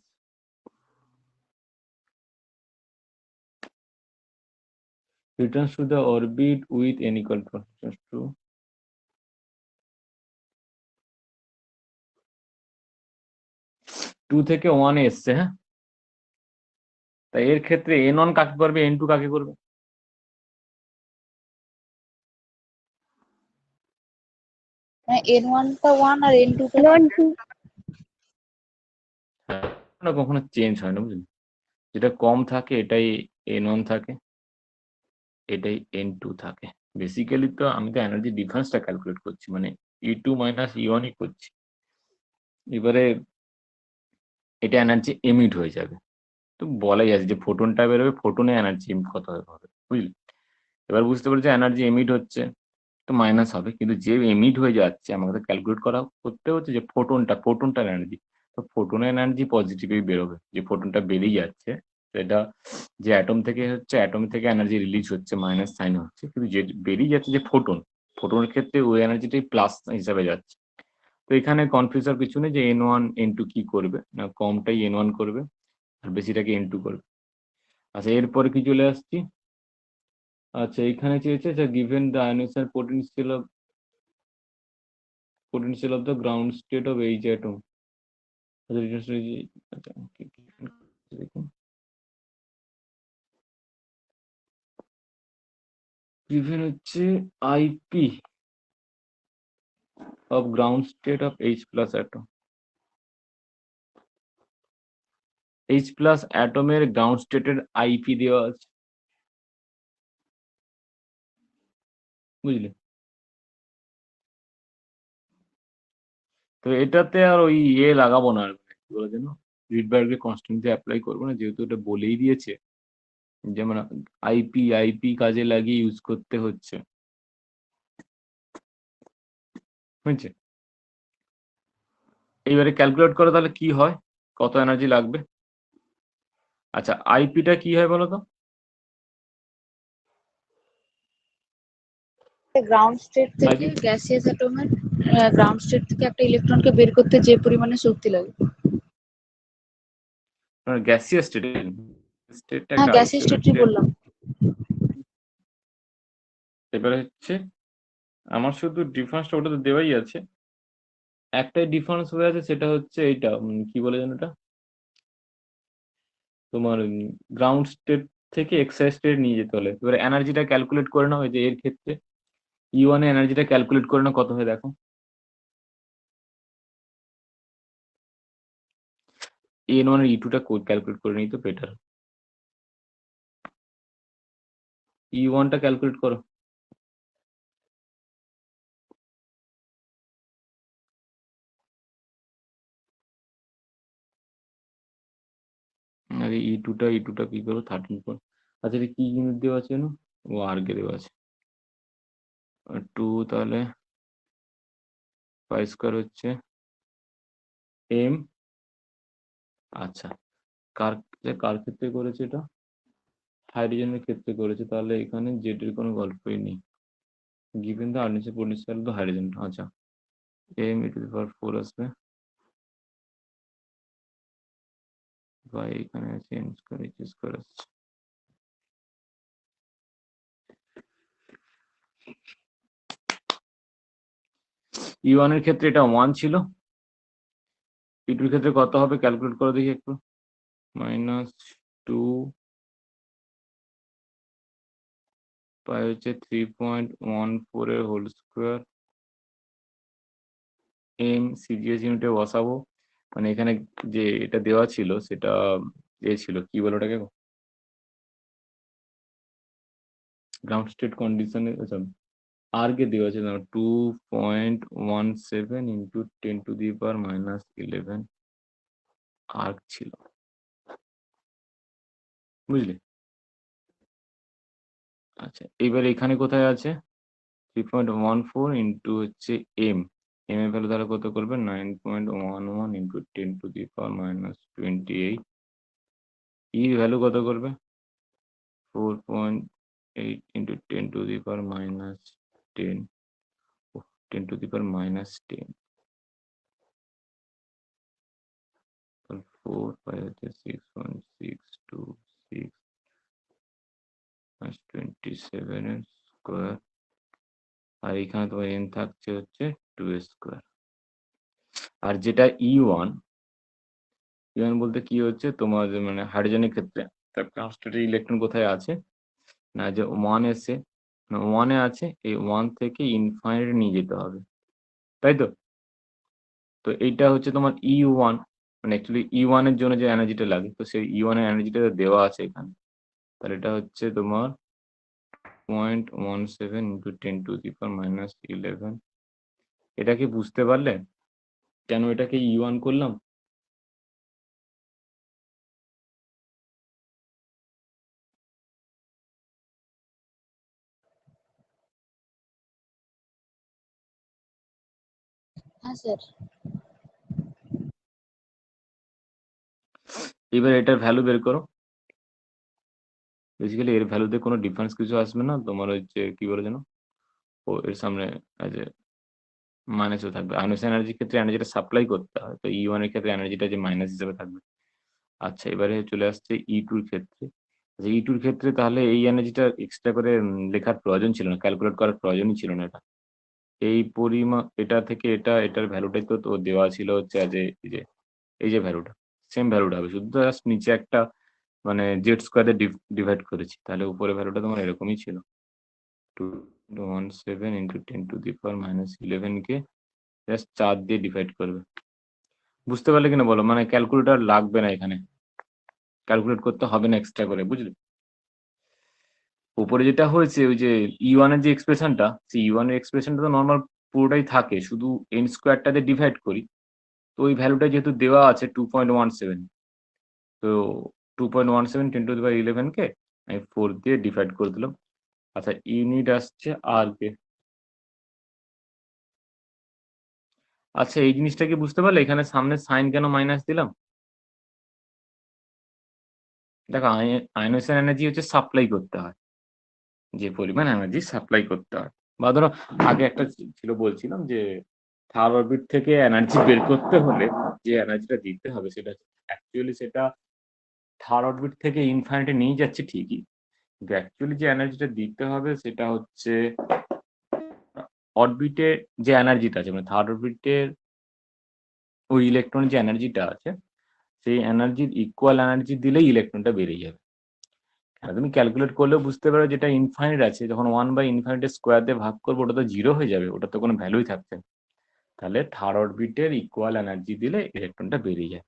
to the orbit with n equal to 2 থেকে 1 এসছে। হ্যাঁ, তাই এর ক্ষেত্রে n1 কাকে করবে, n2 কাকে করবে? মানে n1 টা 1 আর n2 টা N1 2. না কখনো চেঞ্জ হয় না, বুঝলি? যেটা কম থাকে এটাই n1 থাকে, এটাই n2 থাকে। বেসিক্যালি তো আমি তো এনার্জি ডিফারেন্সটা ক্যালকুলেট করছি, মানে E2 মাইনাস E1ই করছি। এবারে এটা এনার্জি এমিট হয়ে যাবে, তো বলাই আছে যে ফোটনটা বেরোবে, ফোটনে এনার্জি কত হবে, বুঝলি? এবার বুঝতে পারছি এনার্জি এমিট হচ্ছে তো মাইনাস হবে, কিন্তু যে এমিট হয়ে যাচ্ছে আমাকে ক্যালকুলেট করতে হচ্ছে যে ফোটনটার এনার্জি। তো ফোটনের এনার্জি পজিটিভই বেরোবে, যে ফোটনটা বেরিয়ে যাচ্ছে সেটা যে অ্যাটম থেকে হচ্ছে, অ্যাটম থেকে এনার্জি রিলিজ হচ্ছে মাইনাস সাইন হচ্ছে, কিন্তু যে বেরিয়ে যাচ্ছে যে ফোটনের ক্ষেত্রে ওই এনার্জিটাই প্লাস হিসাবে যাচ্ছে। তো এখানে কনফিউজার কিছু নেই যে n1 n2 কি করবে, না কমটাই n1 করবে আর বেশিটাকে n2 করবে। আচ্ছা এরপরে কি চলে আসছি। আচ্ছা এখানে চেয়েছে যে given the ionisation potential of the ground state of each atom. Given হচ্ছে IP of ground state of H plus atom. H plus অ্যাটমের গ্রাউন্ড স্টেটের IP দেওয়া আছে, বুঝলে? তো এটাতে আর ওই লাগাবো না, আর কি বলে যেন রিডবার্গের কনস্ট্যান্ট দিয়ে অ্যাপ্লাই করবো না, যেহেতু এটা বলেই দিয়েছে যেমন আইপি কাজে লাগিয়ে ইউজ করতে হচ্ছে, বুঝছে? এইবারে ক্যালকুলেট করো তাহলে কি হয়, কত এনার্জি লাগবে। আচ্ছা, আইপিটা কি হয় বলো তো? গ্রাউন্ড স্টেট থেকে আইপি গ্যাসিয়াস অ্যাটমের গ্রাউন্ড স্টেট থেকে একটা ইলেকট্রনকে বের করতে যে পরিমাণে শক্তি লাগে। গ্যাসিয়াস স্টেটটা হ্যাঁ, একটা গ্যাসিয়াস স্টেটই বললাম। এবারে হচ্ছে আমার শুধু ডিফারেন্সটা ওটা তো দেওয়াই আছে, একটাই ডিফারেন্স হয়ে আছে, সেটা হচ্ছে এইটা কি বলে যেন এটা, তোমার গ্রাউন্ড স্টেট থেকে এক্সাইজ স্টেট নিয়ে যেতে হলে। এবারে এনার্জিটা ক্যালকুলেট করে নাও, এই যে এর ক্ষেত্রে E1 এ এনার্জিটা ক্যালকুলেট করে নাও কত হয় দেখো। N1 আর E2 টা ক্যালকুলেট করে নিই তো বেটার। E1 টা ক্যালকুলেট করো। আরে E2 টা কি করো 13 পয়েন্ট। আচ্ছা এটা কি ইউনিট দেওয়া আছে না, ও আর্গে দেওয়া আছে 2, তাহলে 5 স্কয়ার হচ্ছে m। আচ্ছা, কার কার ক্ষেত্রে করেছে এটা, হাইড্রোজেনের ক্ষেত্রে করেছে, তাহলে এখানে জেড এর কোনো গল্পই নেই, গিভেন দ্য আর্নেসে পোটেনশিয়াল দ্য হাইড্রোজেন। আচ্ছা, m e to the power 4 আসবে, বা এখানে আছে m স্কয়ার h স্কয়ার আসছে। E1 এর ক্ষেত্রে এটা 1 ছিল, E2 এর ক্ষেত্রে কত হবে ক্যালকুলেট করে দেখি একটু। -2 পাই হচ্ছে 3.14 এর হোল স্কয়ার, m সিজিএস ইউনিটে বসাবো, মানে এখানে যে এটা দেওয়া ছিল সেটা ছিল কি বলে ওটাকে, গ্রাউন্ড স্টেট কন্ডিশনে আর্গে দেওয়া ছিল 2.17 ইন্টু 10⁻⁻11 আর্গ ছিল, বুঝলে? আচ্ছা, এবার এখানে কোথায় আছে 3.14 ইন্টু হচ্ছে m, m এর ভ্যালু তাহলে কত করবে 9.11 ইন্টু 10⁻⁻28, e ভ্যালু কত করবে 4.8 ইন্টু 10⁻⁻10, 10⁻⁻10, 4 পাই হচ্ছে 6.626 27 এর স্কয়ার, আর এখানে তোমার n থাকছে হচ্ছে 2 এর স্কয়ার। আর যেটা E1 বলতে কি হচ্ছে তোমার মানে হাইড্রোজেনের ক্ষেত্রে তার কনস্ট্যান্ট ইলেকট্রন কোথায় আছে না, যে 1 এসে 1 এ আছে, এই 1 থেকে ইনফাইনাইট নিয়ে যেতে হবে, তাই তো? তো এইটা হচ্ছে তোমার E1, মানে অ্যাকচুয়ালি E1 এর জন্য যে এনার্জিটা লাগে, তো সেই E1 এর এনার্জিটা দেওয়া আছে এখানে, তাহলে এটা হচ্ছে তোমার 0.17 ইন্টু 10⁻⁻11। এটা কি বুঝতে পারলে কেন এটাকে E1 করলাম? হ্যাঁ স্যার। এবার এটার ভ্যালু বের করো। বেসিক্যালি এর ভ্যালুতে কোনো ডিফারেন্স কিছু আসবে না, তোমার হচ্ছে কি বলে যেন, ও এর সামনে অ্যাজ এ মাইনাসও থাকবে। আয়নস এনার্জির ক্ষেত্রে এনার্জিটা সাপ্লাই করতে হয়, তো E1 এর ক্ষেত্রে এনার্জিটা যে মাইনাস হিসেবে থাকবে। আচ্ছা, এবারে চলে আসছে E2 এর ক্ষেত্রে। আচ্ছা, E2 এর ক্ষেত্রে তাহলে এই এনার্জিটা এক্সট্রা করে লেখার প্রয়োজন ছিল না, ক্যালকুলেট করার প্রয়োজনই ছিল না এটা। এই এটা থেকে এটার ভ্যালুটাই তো দেওয়া ছিল হচ্ছে অ্যাজ এ এই যে ভ্যালুটা, সেম ভ্যালুটা হবে, শুধু জাস্ট নিচে একটা মানে জেড স্কোয়ার দিয়ে ডিভাইড করেছি, তাহলে উপরে ভ্যালুটা তোমার এরকমই ছিল 2.17 ইন্টু 10⁻⁻11 কে জাস্ট 4 দিয়ে ডিভাইড করবে। বুঝতে পারলে কিনা বলো, মানে ক্যালকুলেটর লাগবে না এখানে, ক্যালকুলেট করতে হবে না এক্সট্রা করে, বুঝলে? উপরে যেটা হয়েছে ওই যে E1 এর যে এক্সপ্রেশনটা, সেই E1 এর এক্সপ্রেশনটা তো নর্মাল পুরোটাই থাকে, শুধু n স্কোয়ারটা দিয়ে ডিভাইড করি, তো ওই ভ্যালুটা যেহেতু দেওয়া আছে 2.17, তো 2.17 10⁻11 কে আমি 4 দিয়ে ডিভাইড করে দিলাম। আচ্ছা ইউনিট আসছে আর কে। আচ্ছা এই জিনিসটা কি বুঝতে পারলে? এখানে সামনে সাইন কেন মাইনাস দিলাম? দেখো আয়নোসের এনার্জি হচ্ছে সাপ্লাই করতে হয়। যে পরিমাণ এনার্জি সাপ্লাই করতে হয়। বা ধরো আগে একটা ছিল বলছিলাম যে থার্ড অরবিট থেকে এনার্জি বের করতে হলে যে এনার্জিটা দিতে হবে সেটা অ্যাকচুয়ালি সেটা থার্ড অরবিট থেকে ইনফাইনাইটে নিয়ে যাচ্ছে ঠিকই। কিন্তু অ্যাকচুয়ালি যে এনার্জিটা দিতে হবে সেটা হচ্ছে অরবিটে যে এনার্জিটা আছে মানে থার্ড অরবিটের ওই ইলেকট্রনের যে এনার্জিটা আছে সেই এনার্জির ইকুয়াল এনার্জি দিলেই ইলেকট্রনটা বেরিয়ে যাবে। আর তুমি ক্যালকুলেট করলেও বুঝতে পারো যেটা ইনফাইনাইট আছে যখন 1/ইনফাইনাইটের স্কোয়ার দিয়ে ভাগ করবো ওটা তো 0 হয়ে যাবে, ওটা তো কোনো ভ্যালুই থাকছে না। তাহলে থার্ড অরবিটের ইকুয়াল এনার্জি দিলে ইলেকট্রনটা বেরিয়ে যায়।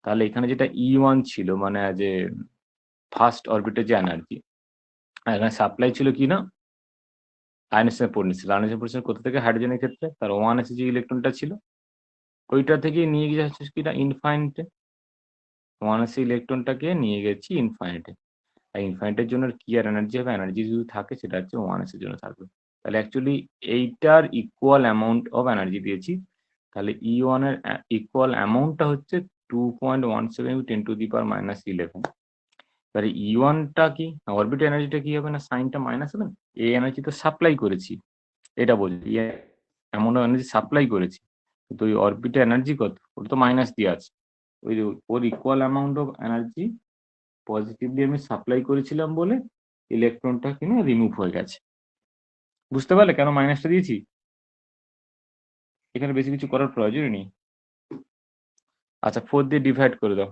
তাহলে এখানে যেটা E1 ছিল মানে যে ফার্স্ট অরবিটের যে এনার্জি, এখানে সাপ্লাই ছিল কি না আয়নস্টাইন পড়েছিল। আয়নস্টাইন পড়েছিল কোথা থেকে? হাইড্রোজেনের ক্ষেত্রে তার 1s যে ইলেকট্রনটা ছিল ওইটা থেকে নিয়ে গিয়ে যাচ্ছে কিনা ইনফাইনাইটে। 1s ইলেকট্রনটাকে নিয়ে গেছি ইনফাইনাইটে। আর ইনফাইনাইটের জন্য কি আর এনার্জি হবে? এনার্জি যদি থাকে সেটা হচ্ছে 1s এর জন্য থাকবে। তাহলে অ্যাকচুয়ালি এইটার ইকুয়াল অ্যামাউন্ট অফ এনার্জি দিয়েছি। তাহলে E1 এর ইকুয়াল অ্যামাউন্টটা হচ্ছে 2.17 × 10⁻11। এবারে E1 টা কি? অরবিট এনার্জিটা কি হবে না সাইনটা মাইনাস হবে না? এই এনার্জি তো সাপ্লাই করেছি। এটা বলছি এমন এনার্জি সাপ্লাই করেছি। কিন্তু ওই অরবিটে এনার্জি কত? ওটা তো মাইনাস দিয়ে আছে। ওই or equal amount of energy positively আমি সাপ্লাই করেছিলাম বলে ইলেকট্রনটা কিনা রিমুভ হয়ে গেছে। বুঝতে পারলে কেন মাইনাসটা দিয়েছি? এখানে বেশি কিছু করার প্রয়োজনই নেই। আচ্ছা 4 দিয়ে ডিভাইড করে দাও।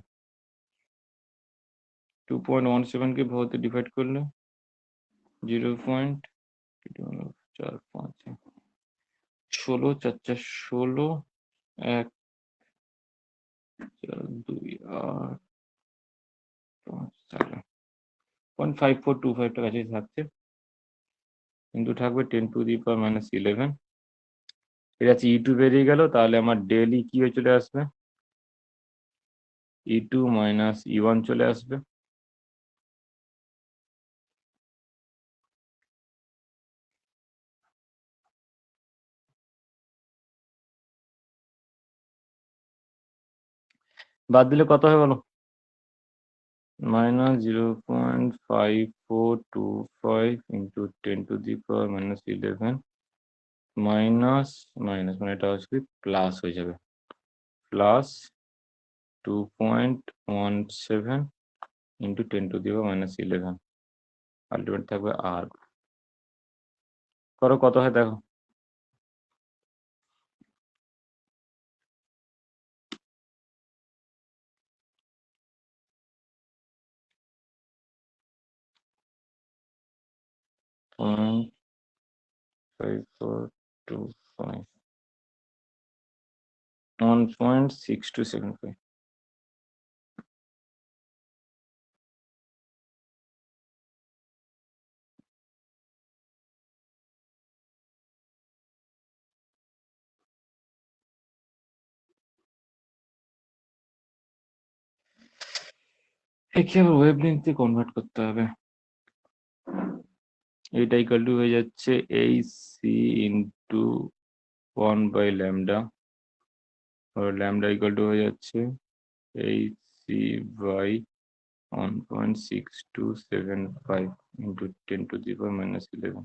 2.17 কে 4 দিয়ে ডিভাইড করলে 0.456 16 4 4 16 1 4 2 8 5 7 0.5425 টা কাছে থাকছে কিন্তু থাকবে 10⁻11। এটা হচ্ছে E2 বেরিয়ে গেল। তাহলে আমার ডেলি কি হয়ে চলে আসবে? E2 - E1 চলে আসবে। বাদ দিলে কত হয় বলো? -0.5425 into 10⁻11 মাইনাস মাইনাস মানে এটা আসবে প্লাস হয়ে যাবে প্লাস 2.17 into 10⁻11 আলটিমেট থাকবে আর। করো কত হয় দেখো। পয়েন্ট 5425 1.6275। একে আবার ওয়েভলেন্থে কনভার্ট করতে হবে। এটা ইকুয়াল টু হয়ে যাচ্ছে AC ইন্টু 1/λ আর ল্যামডা ইকুয়াল টু হয়ে যাচ্ছে AC/1.6275 into 10⁻11।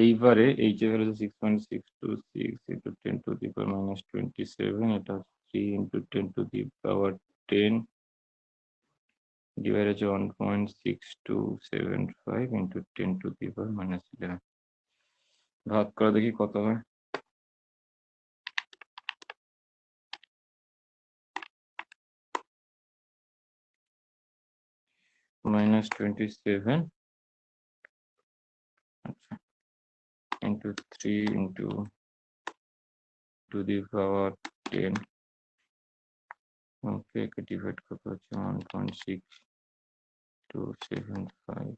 এইবারে এইচ এর ভ্যালু 6.626 into 10⁻27 এটা 3 into 10⁻10 ডিভাইড হচ্ছে 1.6275 into 10⁻11। ভাগ করে দেখি কত হয়। -27 আচ্ছা into 3 into 10⁻10 ওকে একে ডিভাইড করতে হচ্ছে 1.6275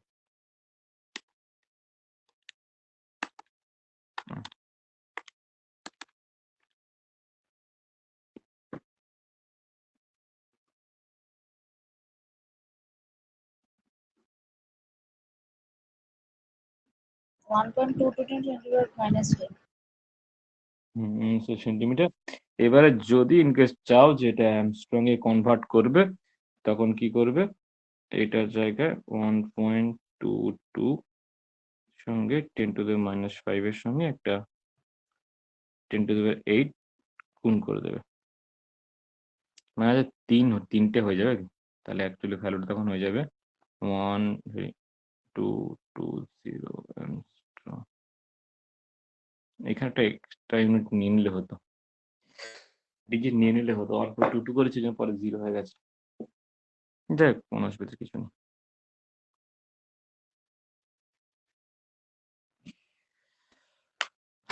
1.22 centimeter minus 5. সেন্টিমিটার। এবারে যদি ইনকেস চাও যে এটা অ্যামস্ট্রং এ কনভার্ট করবে, তখন কি করবে, এটার জায়গায় 1.22 সঙ্গে 10⁻⁵ এর সঙ্গে একটা 10⁸ গুণ করে দেবে, মানে তিনটে হয়ে যাবে। তাহলে অ্যাকচুয়ালি ভ্যালুটা তখন হয়ে যাবে 1.220 অ্যামস্ট্রং। এখানে একটা এক্সট্রা ইউনিট নিয়ে নিলে হতো, ডিজিট নিয়ে নিলে হতো। অল্প 2 করেছি, যেন পরে 0 হয়ে গেছে। যাই হোক, কোনো অসুবিধা কিছু নেই।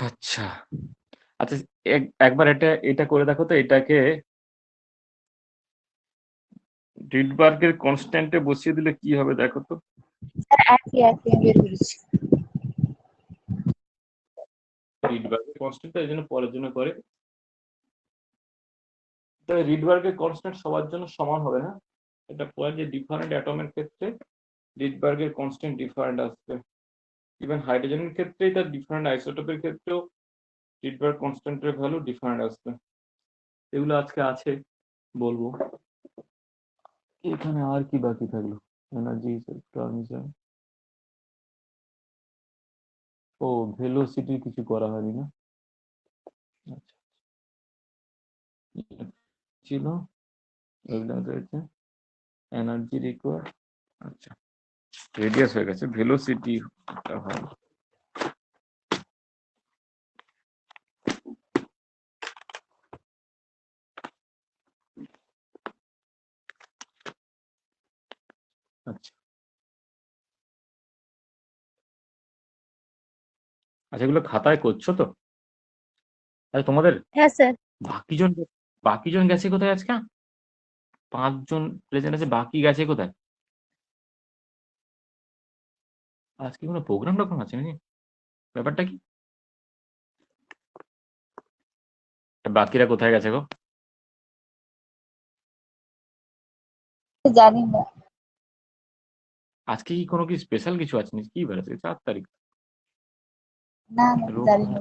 আচ্ছা আচ্ছা, একবার এটা করে দেখো তো, এটাকে রিডবার্গের কনস্ট্যান্টে বসিয়ে দিলে কি হবে দেখো তো। স্যার একই বের করেছি। রিডবার্গের কনস্ট্যান্টটা এই জন্য পরের জন্য করে, তবে রিডবার্গের কনস্ট্যান্ট সবার জন্য সমান হবে না। এটা পরে যে ডিফারেন্ট অ্যাটমের ক্ষেত্রে রিডবার্গের কনস্ট্যান্ট ডিফারেন্ট আসবে। ইভেন হাইড্রোজেনের ক্ষেত্রেই, তার ডিফারেন্ট আইসোটোপের ক্ষেত্রেও রিডবার্গ কনস্ট্যান্টের ভ্যালু ডিফারেন্ট আসবে। এগুলো আজকে আছে, বলবো। এখানে আর কি বাকি থাকলো, এনার্জি ট্রানজিশন। ও ভেলোসিটি কিছু করা হয়নি না। আচ্ছা ছিল, রয়েছে এনার্জি রিকোয়ার। আচ্ছা, রেডিয়াস হয়ে গেছে, ভেলোসিটি হয়। আচ্ছা আচ্ছা, এগুলো খাতায় করছো তো? আচ্ছা, তোমাদের হ্যাঁ স্যার। বাকিজন গেছে কোথায় আজকে? 5 জন প্রেজেন্ট আছে, বাকি গেছে কোথায়? আজকে কোনো প্রোগ্রাম টোগ্রাম আছে নাকি? ব্যাপারটা কি? বাকিরা কোথায় গেছে গো? জানি না। আজকে কি কোনো কি স্পেশাল কিছু আছে নাকি? কি বার আছে? 4 তারিখ, না জানি না।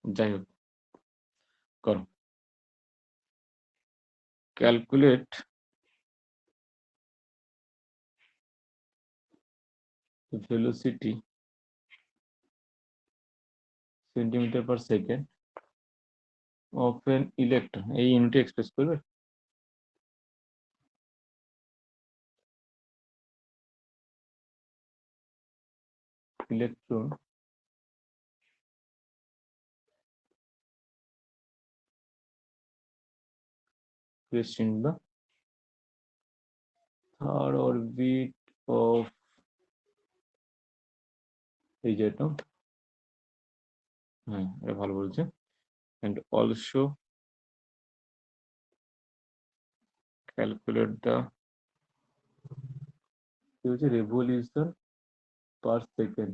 যাই হোক, করো। Calculate velocity centimetre per second of N electron, এই ইউনিটে এক্সপ্রেস করবে। Electron placed in the third orbit of এই যে এটা, হ্যাঁ এটা ভালো বলছে, and also calculate the কি হচ্ছে revolution per second।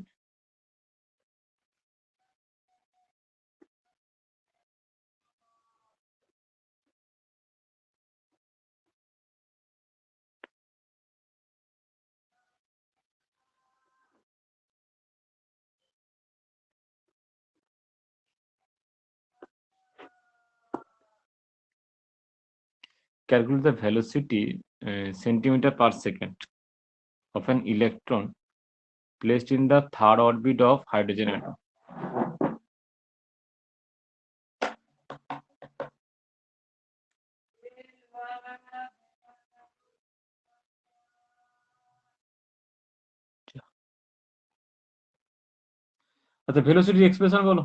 Calculate the velocity centimeter per second of an electron placed in the third orbit of hydrogen atom। আচ্ছা, ভেলোসিটি এক্সপ্রেশন বলো।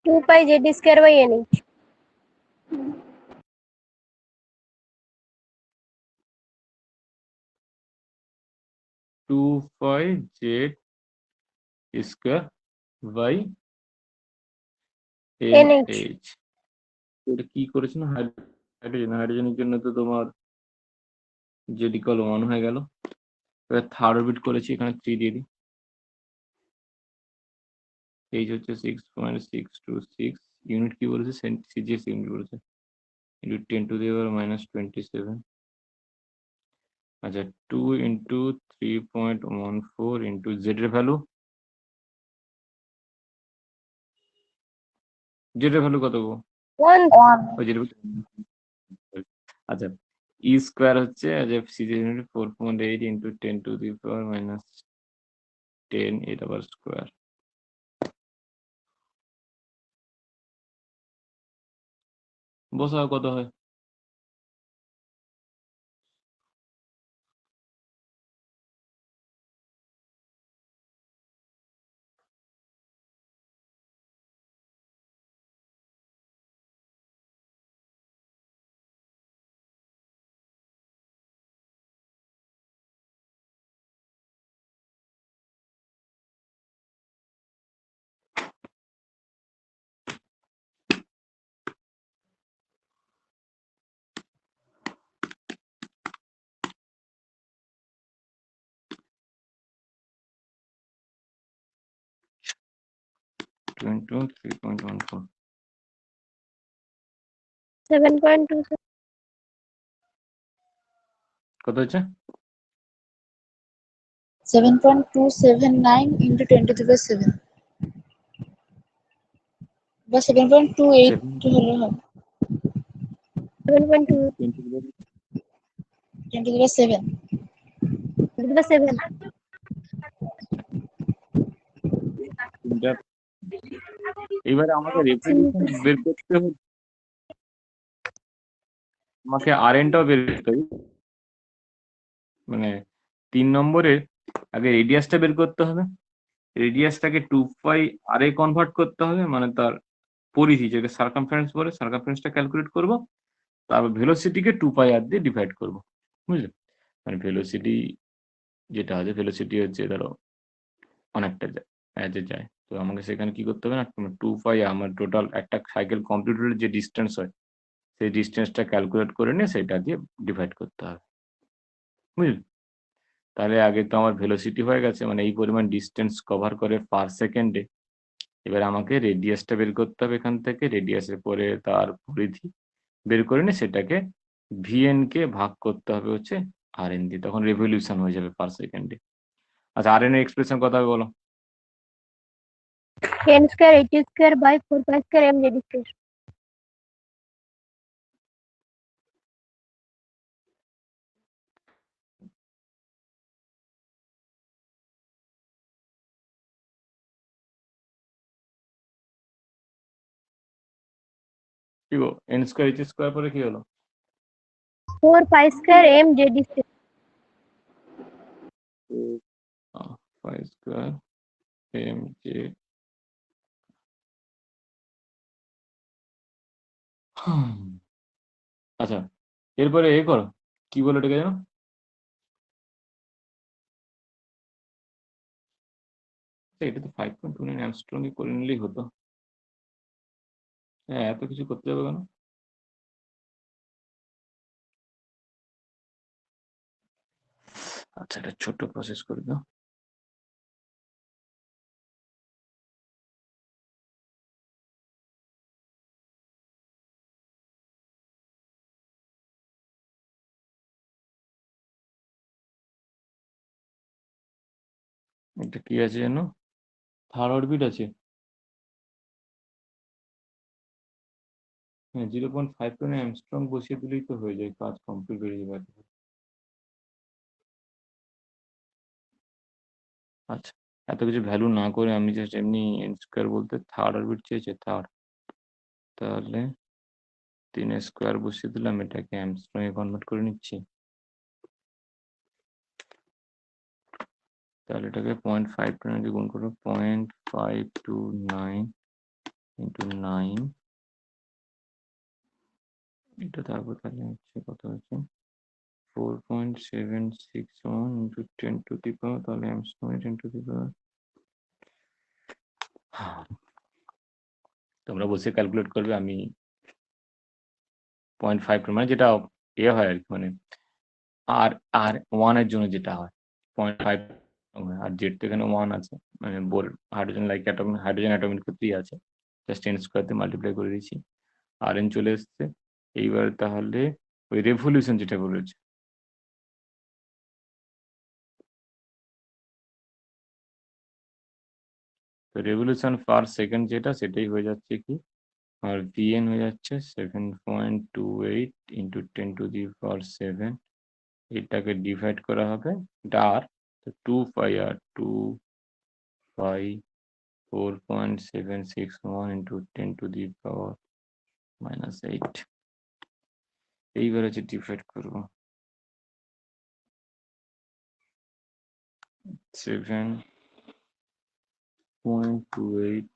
2 pi z² / nh। 2 pi z square by nh। NH। এটা কি করেছে না, হাইড্রোজেনের জন্য তো তোমার জেড ইকুয়াল 1 হয়ে গেল। এবার থার্ড অরবিট করেছি, এখানে 3 দিয়ে দিই। এইচ হচ্ছে 6.626, ইউনিট কি বলেছে, সিজিএস ইউনিট বলেছে, ইন্টু 10⁻⁻27 আচ্ছা 2 into 3.14 into z এর ভ্যালু, z এর ভ্যালু কত গো? 1. ওই z এর ভ্যালু, আচ্ছা ই স্কোয়ার হচ্ছে 4.8 into 10 to the power minus 10 এটা আবার স্কোয়ার, বসাও কত হয়? into 3.14 7.2. কত হচ্ছে? 7.279 into 10 to the power 7 বা 7.28 হলে হবে 7.2. 10 to the 10 to the power 7 7. তিনটা। এবারে আমাকে রেপ্রেজেন্টেশন বের করতে হবে, আমাকে আরএনটাও বের করতে হবে, মানে 3 নম্বরে আগে রেডিয়াসটা বের করতে হবে, রেডিয়াসটাকে 2 পাই আর এ কনভার্ট করতে হবে, মানে তার পরিধি যেটা সার্কামফারেন্স বলে, সার্কামফারেন্সটা ক্যালকুলেট করব, তারপর ভেলোসিটিকে 2 পাই আর দিয়ে ডিভাইড করব, বুঝলে? মানে ভেলোসিটি যেটা আছে, ভেলোসিটি হচ্ছে ধরো অনেকটা যায়, তো আমাকে সেখানে কি করতে হবে না, 2 পাই আমার টোটাল একটা সাইকেল কমপ্লিট হলে যে ডিস্টেন্স হয় সেই ডিস্টেন্সটা ক্যালকুলেট করে নিয়ে সেটা দিয়ে ডিভাইড করতে হবে, বুঝলি? তাহলে আগে তো আমার ভেলোসিটি হয়ে গেছে, মানে এই পরিমাণ ডিস্টেন্স কভার করে পার সেকেন্ডে। এবার আমাকে রেডিয়াসটা বের করতে হবে, এখান থেকে রেডিয়াসের পরে তার পরিধি বের করে নিয়ে সেটাকে ভিএন কে ভাগ করতে হবে হচ্ছে আরএন দিয়ে, তখন রেভলিউশন হয়ে যাবে পার সেকেন্ডে। আচ্ছা আরএন এর এক্সপ্রেশন কত হবে বলো? 10 square 80 square by 4 pi square mz square. কি গো, এন স্কোয়ার এইচ স্কোয়ার পরে কি হলো? 4 pi square mz square. 5 square m z, আচ্ছা এরপরে এ করো, কি বলো এটাকে জানো? এটা তো 5.29 অ্যামস্ট্রং করে নিলেই হতো। হ্যাঁ এত কিছু করতে হবে কেন? আচ্ছা এটা ছোট প্রসেস করে দাও। এটা কি আছে জানো, থার্ড অরবিট আছে, হ্যাঁ 0.5 অ্যামস্ট্রং বসিয়ে দিলেই তো হয়ে যায়, কাজ কমপ্লিট হয়ে যাবে। আচ্ছা এত কিছু ভ্যালু না করে আমি জাস্ট এমনি এন স্কোয়ার বলতে থার্ড অরবিট চেয়েছে থার্ড, তাহলে 3 স্কোয়ার বসিয়ে দিলাম, এটাকে অ্যামস্ট্রং এ কনভার্ট করে নিচ্ছি, তাহলে এটাকে 0.5 দিয়ে গুণ করবো, 0.529 ইন্টু 9, এটা তারপর তাহলে হচ্ছে কত হচ্ছে 4.761 ইন্টু 10 টু দি পাওয়ার, তাহলে অ্যামস্ট্রং 10 টু দি পাওয়ার, তোমরা বসে ক্যালকুলেট করবে, আমি 0.5 মানে যেটা এ হয় আর কি, মানে আর আর 1 এর জন্য যেটা হয় 0.5, আর জেড তো এখানে 1 আছে, মানে Bohr hydrogen like atom, hydrogen অ্যাটমের ক্ষেত্রেই আছে, জাস্ট 10 স্কোয়ার দিয়ে মাল্টিপ্লাই করে দিয়েছি, আর এন চলে এসছে। এইবার তাহলে ওই রেভলিউশন যেটা বলেছে তো রেভলিউশন পার সেকেন্ড যেটা সেটাই হয়ে যাচ্ছে কি, আর ভিএন হয়ে যাচ্ছে 7.28 ইন্টু 10⁻⁷। এটাকে ডিভাইড করা হবে এটা আর, তো 2 পাই আর 2 পাই 4.761 ইন্টু 10⁻⁻8। এইবার হচ্ছে ডিভাইড করবো 7.28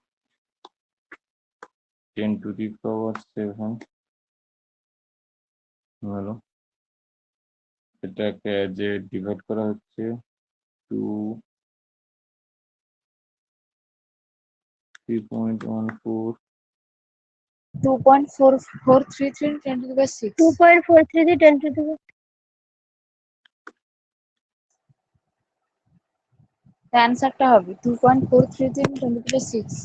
10⁻⁷ হলো, এটাকে যে ডিভাইড করা হচ্ছে 3.14 2.4433 10⁻⁶। 2.433 10 to the অ্যান্সারটা হবে 2.433 10⁻⁶।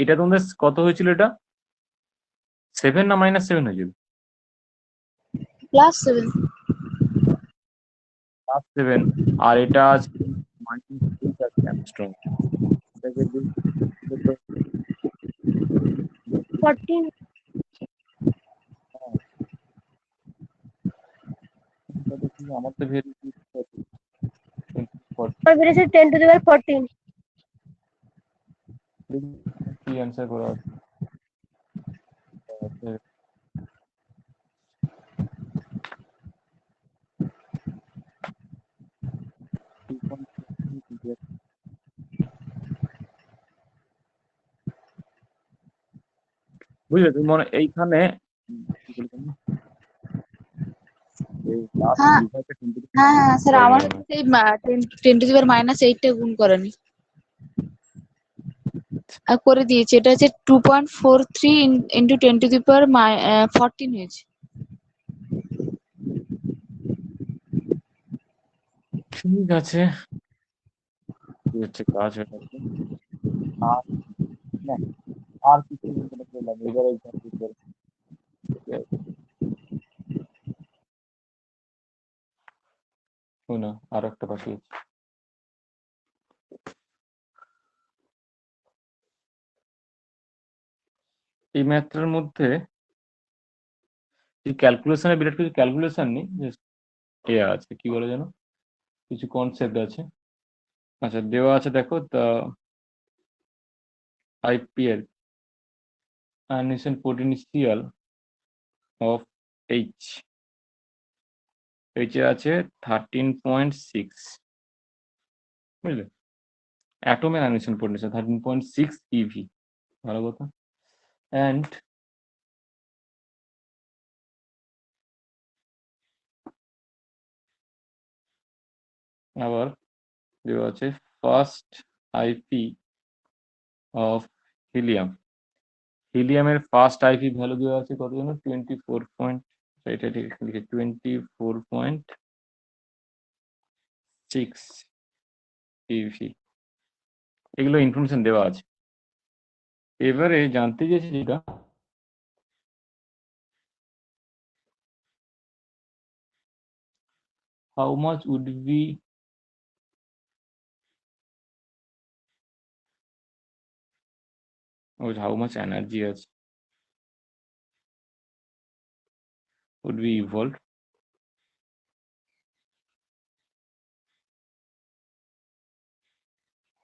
এটা তোমাদের কত হয়েছিল? এটা 7 না -7 হয়েছিল? +7। +7। আর এটা আছে -8 আছে অ্যাংস্ট্রম। এটাকে যদি 14 আমার তো very or where is it 10 to the power 14? কি অ্যান্সার করা আছে? বুঝলে তুমি মনে এইখানে হ্যাঁ হ্যাঁ স্যার, আমার এই 10⁻⁻8 টা গুণ করেনি আর করে দিয়েছি। এটা হচ্ছে 2.43 ইন্টু 10⁻14 হয়েছে। ঠিক আছে, কি হচ্ছে কাজ হয়ে গেছে। আর না, আর কিছু করলাম এবার শোনো, আর একটা পাঠিয়েছি। এই ম্যাথটার মধ্যে ক্যালকুলেশনের বিরাট কিছু ক্যালকুলেশন নেই, এ আছে কি বলে যেন, কিছু কনসেপ্ট আছে। আচ্ছা দেওয়া আছে দেখো, the IPL ionisation potential of H, H আছে 13.6, বুঝলে? অ্যাটমের আয়নেশন পোটেনশিয়াল 13.6 ইভি, ভালো কথা। অ্যান্ড আবার দেওয়া আছে ফার্স্ট আইপি অফ হিলিয়াম, হিলিয়ামের ফার্স্ট আইপি ভ্যালু দেওয়া আছে কত যেন 24 পয়েন্ট, এটা ঠিক লিখে 24.6 ইভি, এগুলো ইনফরমেশন দেওয়া আছে। এবারে জানতে চেয়েছি যেটা, how much would be how much energy আছে would be evolved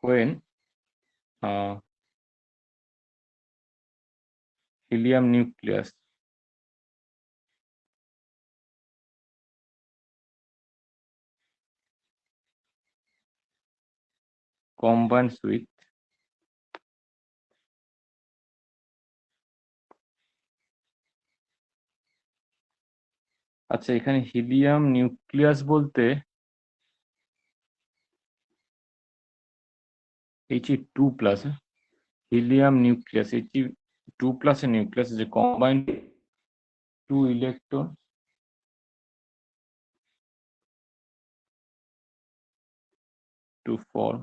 when helium nucleus combines with আচ্ছা এখানে হিলিয়াম নিউক্লিয়াস বলতে He2+, হিলিয়াম নিউক্লিয়াস He2+ এর নিউক্লিয়াস যে কম্বাইন্ড 2 ইলেকট্রন to form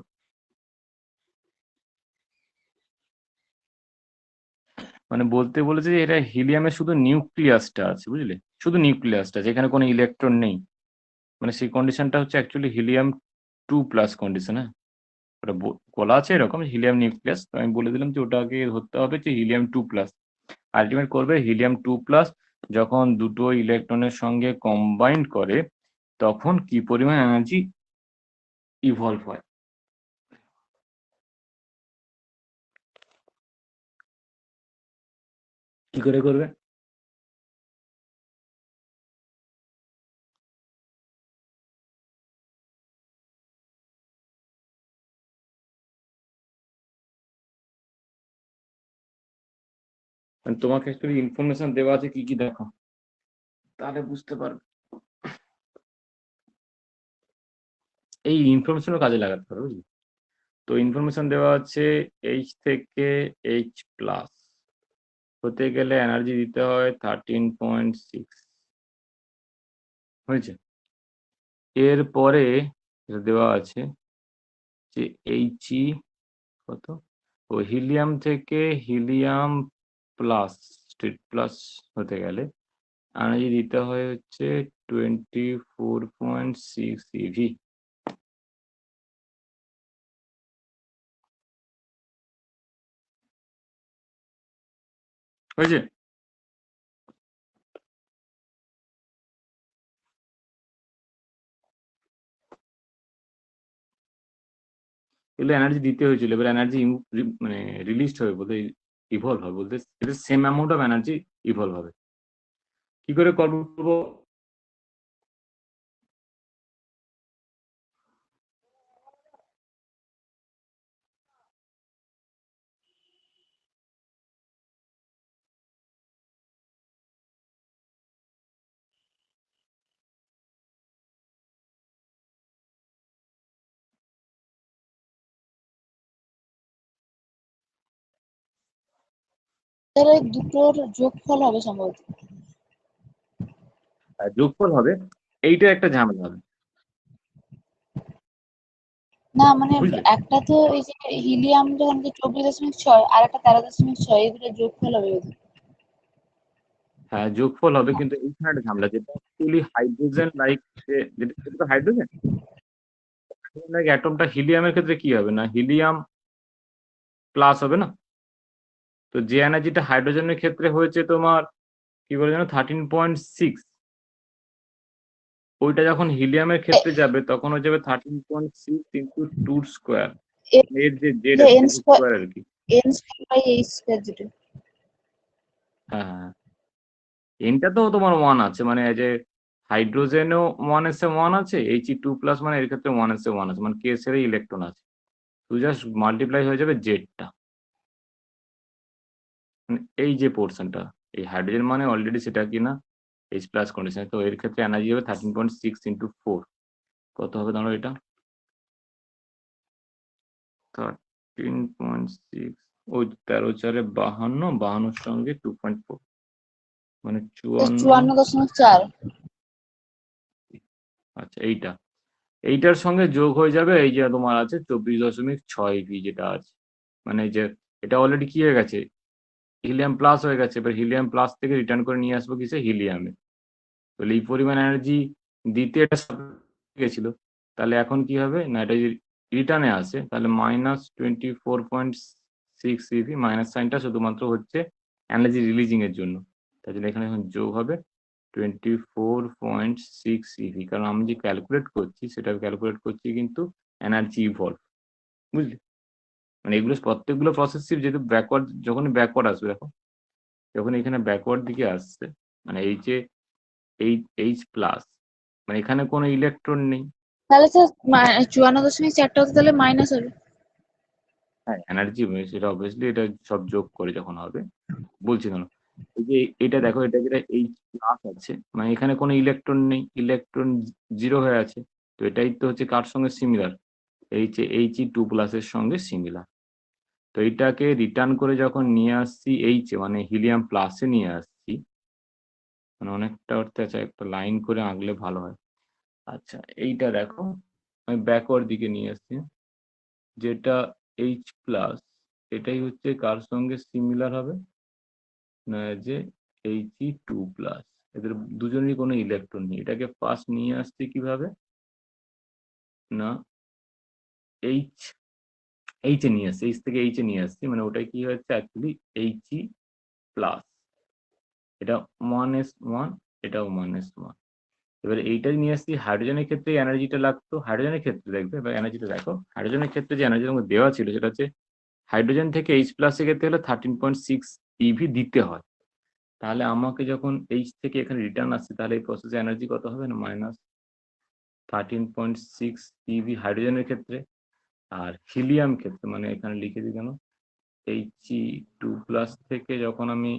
মানে বলতে বলেছে যে এটা হিলিয়ামের শুধু নিউক্লিয়াসটা আছে, বুঝলে, শুধু নিউক্লিয়াসটা আছে, এখানে কোনো ইলেকট্রন নেই। মানে সেই কন্ডিশনটা হচ্ছে অ্যাকচুয়ালি হিলিয়াম 2+ কন্ডিশন। হ্যাঁ, ওটা বলা আছে এরকম হিলিয়াম নিউক্লিয়াস, তো আমি বলে দিলাম যে ওটাকে ধরতে হবে যে হিলিয়াম 2+। আলটিমেট করবে হিলিয়াম 2+, যখন দুটো ইলেকট্রনের সঙ্গে কম্বাইন্ড করে তখন কি পরিমাণ এনার্জি ইভলভ হয়। কি করে করবে? মানে তোমাকে অ্যাকচুয়ালি ইনফরমেশন দেওয়া আছে কি কি, দেখো তাহলে বুঝতে পারবে। এই ইনফরমেশনও কাজে লাগাতে পারো, বুঝলি। তো ইনফরমেশন দেওয়া আছে H থেকে H+ হতে গেলে এনার্জি দিতে হয় 13.6, হয়েছে। এরপরে দেওয়া আছে যে He কত, ও হিলিয়াম থেকে হিলিয়াম প্লাস হতে গেলে এনার্জি দিতে হয় হচ্ছে 24.6 eV। হয়েছে। এগুলো এনার্জি দিতে হয়েছিল, এবার এনার্জি মানে রিলিজড হবে বলতে, ইভলভ হবে বলতে, এটা same amount of energy evolve হবে। কি করে করবো? তাহলে দুটোর যোগফল হবে সম্ভবত। যোগফল হবে, এইটা একটা ঝামেলা হবে, না মানে বুঝলে। একটা তো এই যে হিলিয়াম যখন 24.6 আর একটা 13.6, এগুলো যোগফল হবে বোধহয়। হ্যাঁ যোগফল হবে, কিন্তু এইখানে একটা ঝামেলা, যেটা অ্যাকচুয়ালি হাইড্রোজেন লাইক, যেটা হাইড্রোজেন লাইক অ্যাটমটা হিলিয়ামের ক্ষেত্রে কি হবে না, হিলিয়াম প্লাস হবে না। তো যে এনার্জিটা হাইড্রোজেনের ক্ষেত্রে হয়েছে তোমার কি বলে জানো 13.6, ওইটা যখন হিলিয়ামের ক্ষেত্রে যাবে তখন হয়ে যাবে 13.6 ইন্টু 2 স্কোয়ার, এর যে জেড আছে এন স্কয়ার, স্কোয়ার আর কি। N square by h square যেটা। হ্যাঁ হ্যাঁ, এনটা তো তোমার 1 আছে, মানে যে হাইড্রোজেনও 1s1 আছে, He2+ মানে এর ক্ষেত্রে 1s1 আছে, মানে কেস এর ইলেকট্রন আছে, তো জাস্ট মাল্টিপ্লাই হয়ে যাবে জেডটা, এই যে পোর্শনটা। এই হাইড্রোজেন মানে অলরেডি সেটা কি না H+ কন্ডিশন, তো এর ক্ষেত্রে এনার্জি হবে 13.6 ইন্টু 4, কত হবে দাঁড়ো এটা 13.6, ওই 13×4 = 52, সঙ্গে 2.4 মানে 54। 54.4। আচ্ছা এইটার সঙ্গে যোগ হয়ে যাবে এই যে তোমার আছে 24.6 ভি যেটা আছে, মানে যে এটা অলরেডি কি হয়ে গেছে, হিলিয়াম প্লাস হয়ে গেছে, এবার হিলিয়াম প্লাস থেকে রিটার্ন করে নিয়ে আসবো কিসে, হিলিয়ামে। তাহলে এই পরিমাণ এনার্জি দিতে এটা গেছিল, তাহলে এখন কি হবে না, এটা যদি রিটার্নে আসে তাহলে -24.6 ইভি, মাইনাস সাইনটা শুধুমাত্র হচ্ছে এনার্জি রিলিজিং এর জন্য। তাই জন্য এখানে এখন যোগ হবে 24.6 ইভি, কারণ আমি যে ক্যালকুলেট করছি সেটা ক্যালকুলেট করছি কিন্তু এনার্জি ইভলভ, বুঝলি। মানে এগুলো প্রত্যেকগুলো প্রসেসিভ, যেহেতু ব্যাকওয়ার্ড, যখন ব্যাকওয়ার্ড আসবে দেখো, যখন এখানে ব্যাকওয়ার্ড দিকে আসছে, মানে এই যে H+, মানে এখানে কোনো ইলেকট্রন নেই। তাহলে স্যার 54.4টা তো তাহলে মাইনাস হবে। হ্যাঁ এনার্জি, সেটা অবভিয়াসলি এটা সব যোগ করে যখন হবে, বলছি কেন, এই যে এটা দেখো, এটা যেটা H+ আছে, মানে এখানে কোনো ইলেকট্রন নেই, ইলেকট্রন 0 হয়ে আছে, তো এটাই তো হচ্ছে কার সঙ্গে সিমিলার, He2+ এর সঙ্গে সিমিলার। তো এইটাকে রিটার্ন করে যখন নিয়ে আসছি মানে হিলিয়াম প্লাসে নিয়ে আসছি, মানে অনেকটা অর্থে আছে, একটা লাইন করে আঁকলে ভালো হয়। আচ্ছা এইটা দেখো, আমি ব্যাকওয়ার্ড দিকে নিয়ে আসছি, যেটা H+, এটাই হচ্ছে কার সঙ্গে সিমিলার হবে, না যে He2+, এদের দুজনেরই কোনো ইলেকট্রন নেই। এটাকে ফার্স্ট নিয়ে আসছে কিভাবে, না এইচ এইচে নিয়ে আসছে, এইচ থেকে এইচে নিয়ে আসছে, মানে ওটা কি হচ্ছে অ্যাকচুয়ালি He+, এটা 1s1, এটাও 1s1। এবার এইটাই নিয়ে আসছি হাইড্রোজেনের ক্ষেত্রে এনার্জিটা লাগতো, হাইড্রোজেনের ক্ষেত্রে দেখবে এবার এনার্জিটা দেখো, হাইড্রোজেনের ক্ষেত্রে যে এনার্জি আমাকে দেওয়া ছিল সেটা হচ্ছে হাইড্রোজেন থেকে H+ এ যেতে হলে 13.6 EV দিতে হয়। তাহলে আমাকে যখন H থেকে এখানে রিটার্ন আসছে তাহলে এই প্রসেসে এনার্জি কত হবে না -13.6 EV হাইড্রোজেনের ক্ষেত্রে। আর হিলিয়াম ক্ষেত্রে মানে এখানে লিখে দিই কেন, He2+ থেকে যখন আমি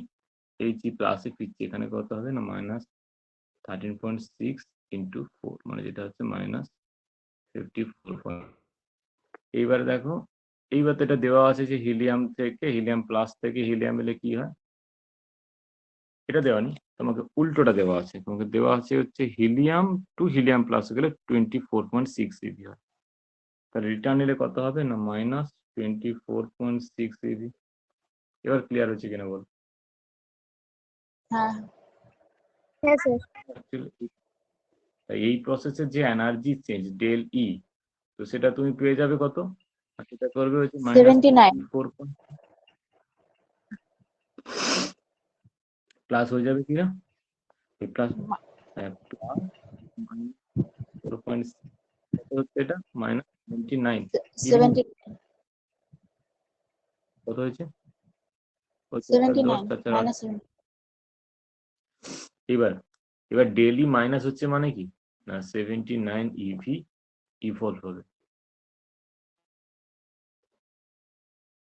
He+ এ ফিরছি এখানে কত হবে না -13.6 × 4, মানে যেটা হচ্ছে -54। এইবার দেখো, এইবার তো এটা দেওয়া আছে যে হিলিয়াম থেকে হিলিয়াম প্লাস থেকে হিলিয়াম এলে কি হয়, এটা দেওয়া নেই, তোমাকে উল্টোটা দেওয়া আছে, তোমাকে দেওয়া আছে হচ্ছে হিলিয়াম টু হিলিয়াম প্লাস গেলে 24.6 EV হয়। তাহলে রিটার্ন নিলে কত হবে না -24.6 EV। এবার ক্লিয়ার হচ্ছে কিনা বল। হ্যাঁ হ্যাঁ স্যার। এই প্রসেসের যে এনার্জি চেঞ্জ ডেল ই, তো সেটা তুমি পেয়ে যাবে কত, আর সেটা করবে হচ্ছে 79 -4 প্লাস হয়ে যাবে কিনা এই প্লাস প্লাস 4.6 হচ্ছে এটা -29 70 কত হয়েছে, 79 10 4 8। -70 এবার এবার ডেলি মাইনাস হচ্ছে মানে কি না 79 EV ইভলভ হবে,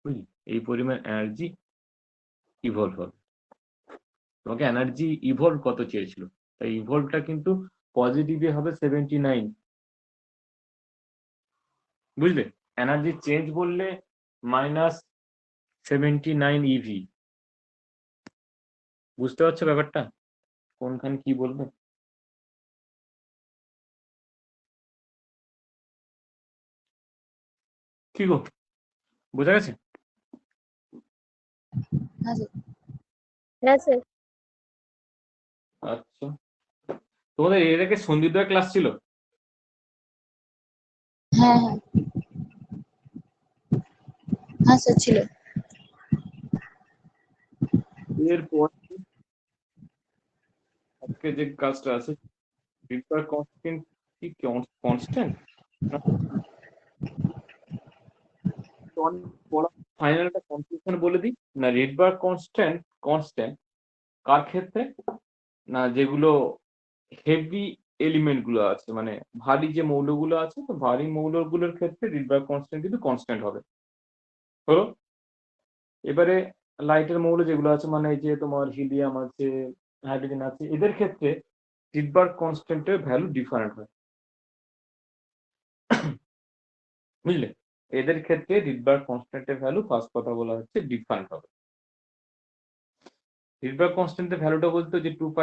বুঝলি, এই পরিমাণ এনার্জি ইভলভ হবে। তোমাকে এনার্জি ইভলভ কত চেয়েছিল, তাই ইভলভটা কিন্তু পজিটিভে হবে 79, বুঝলে। এনার্জি চেঞ্জ বললে -79 EV, বুঝতে পারছো ব্যাপারটা কোনখানে কি বলবে। কি গো, বোঝা গেছে? হ্যাঁ স্যার। হ্যাঁ স্যার। আচ্ছা, তোমাদের এর আগে সন্দীপদার ক্লাস ছিল? হ্যাঁ হ্যাঁ হ্যাঁ স্যার ছিল। এরপর আজকে যে কাজটা আছে রিডবার কনস্ট্যান্ট কি কনস্ট্যান্ট না ফাইনালটা কনফিউশন বলে দিই না, রিডবার কনস্ট্যান্ট কনস্ট্যান্ট কার ক্ষেত্রে, না যেগুলো হেভি এলিমেন্ট গুলো আছে মানে ভারী যে মৌলগুলো আছে, তো ভারী মৌলগুলোর ক্ষেত্রে রিডবার কনস্ট্যান্ট কিন্তু কনস্ট্যান্ট হবে, হলো। এবারে লাইটের মৌল যেগুলো আছে মানে এই যে তোমার হিলিয়াম আছে হাইড্রোজেন আছে এদের ক্ষেত্রে রিডবার কনস্ট্যান্টের ভ্যালু ডিফারেন্ট হয়, বুঝলে। এদের ক্ষেত্রে রিডবার কনস্ট্যান্টের ভ্যালু ফার্স্ট কথা বলা হচ্ছে ডিফারেন্ট হবে। রিডবার কনস্ট্যান্টের ভ্যালুটা বলতে যে 2π²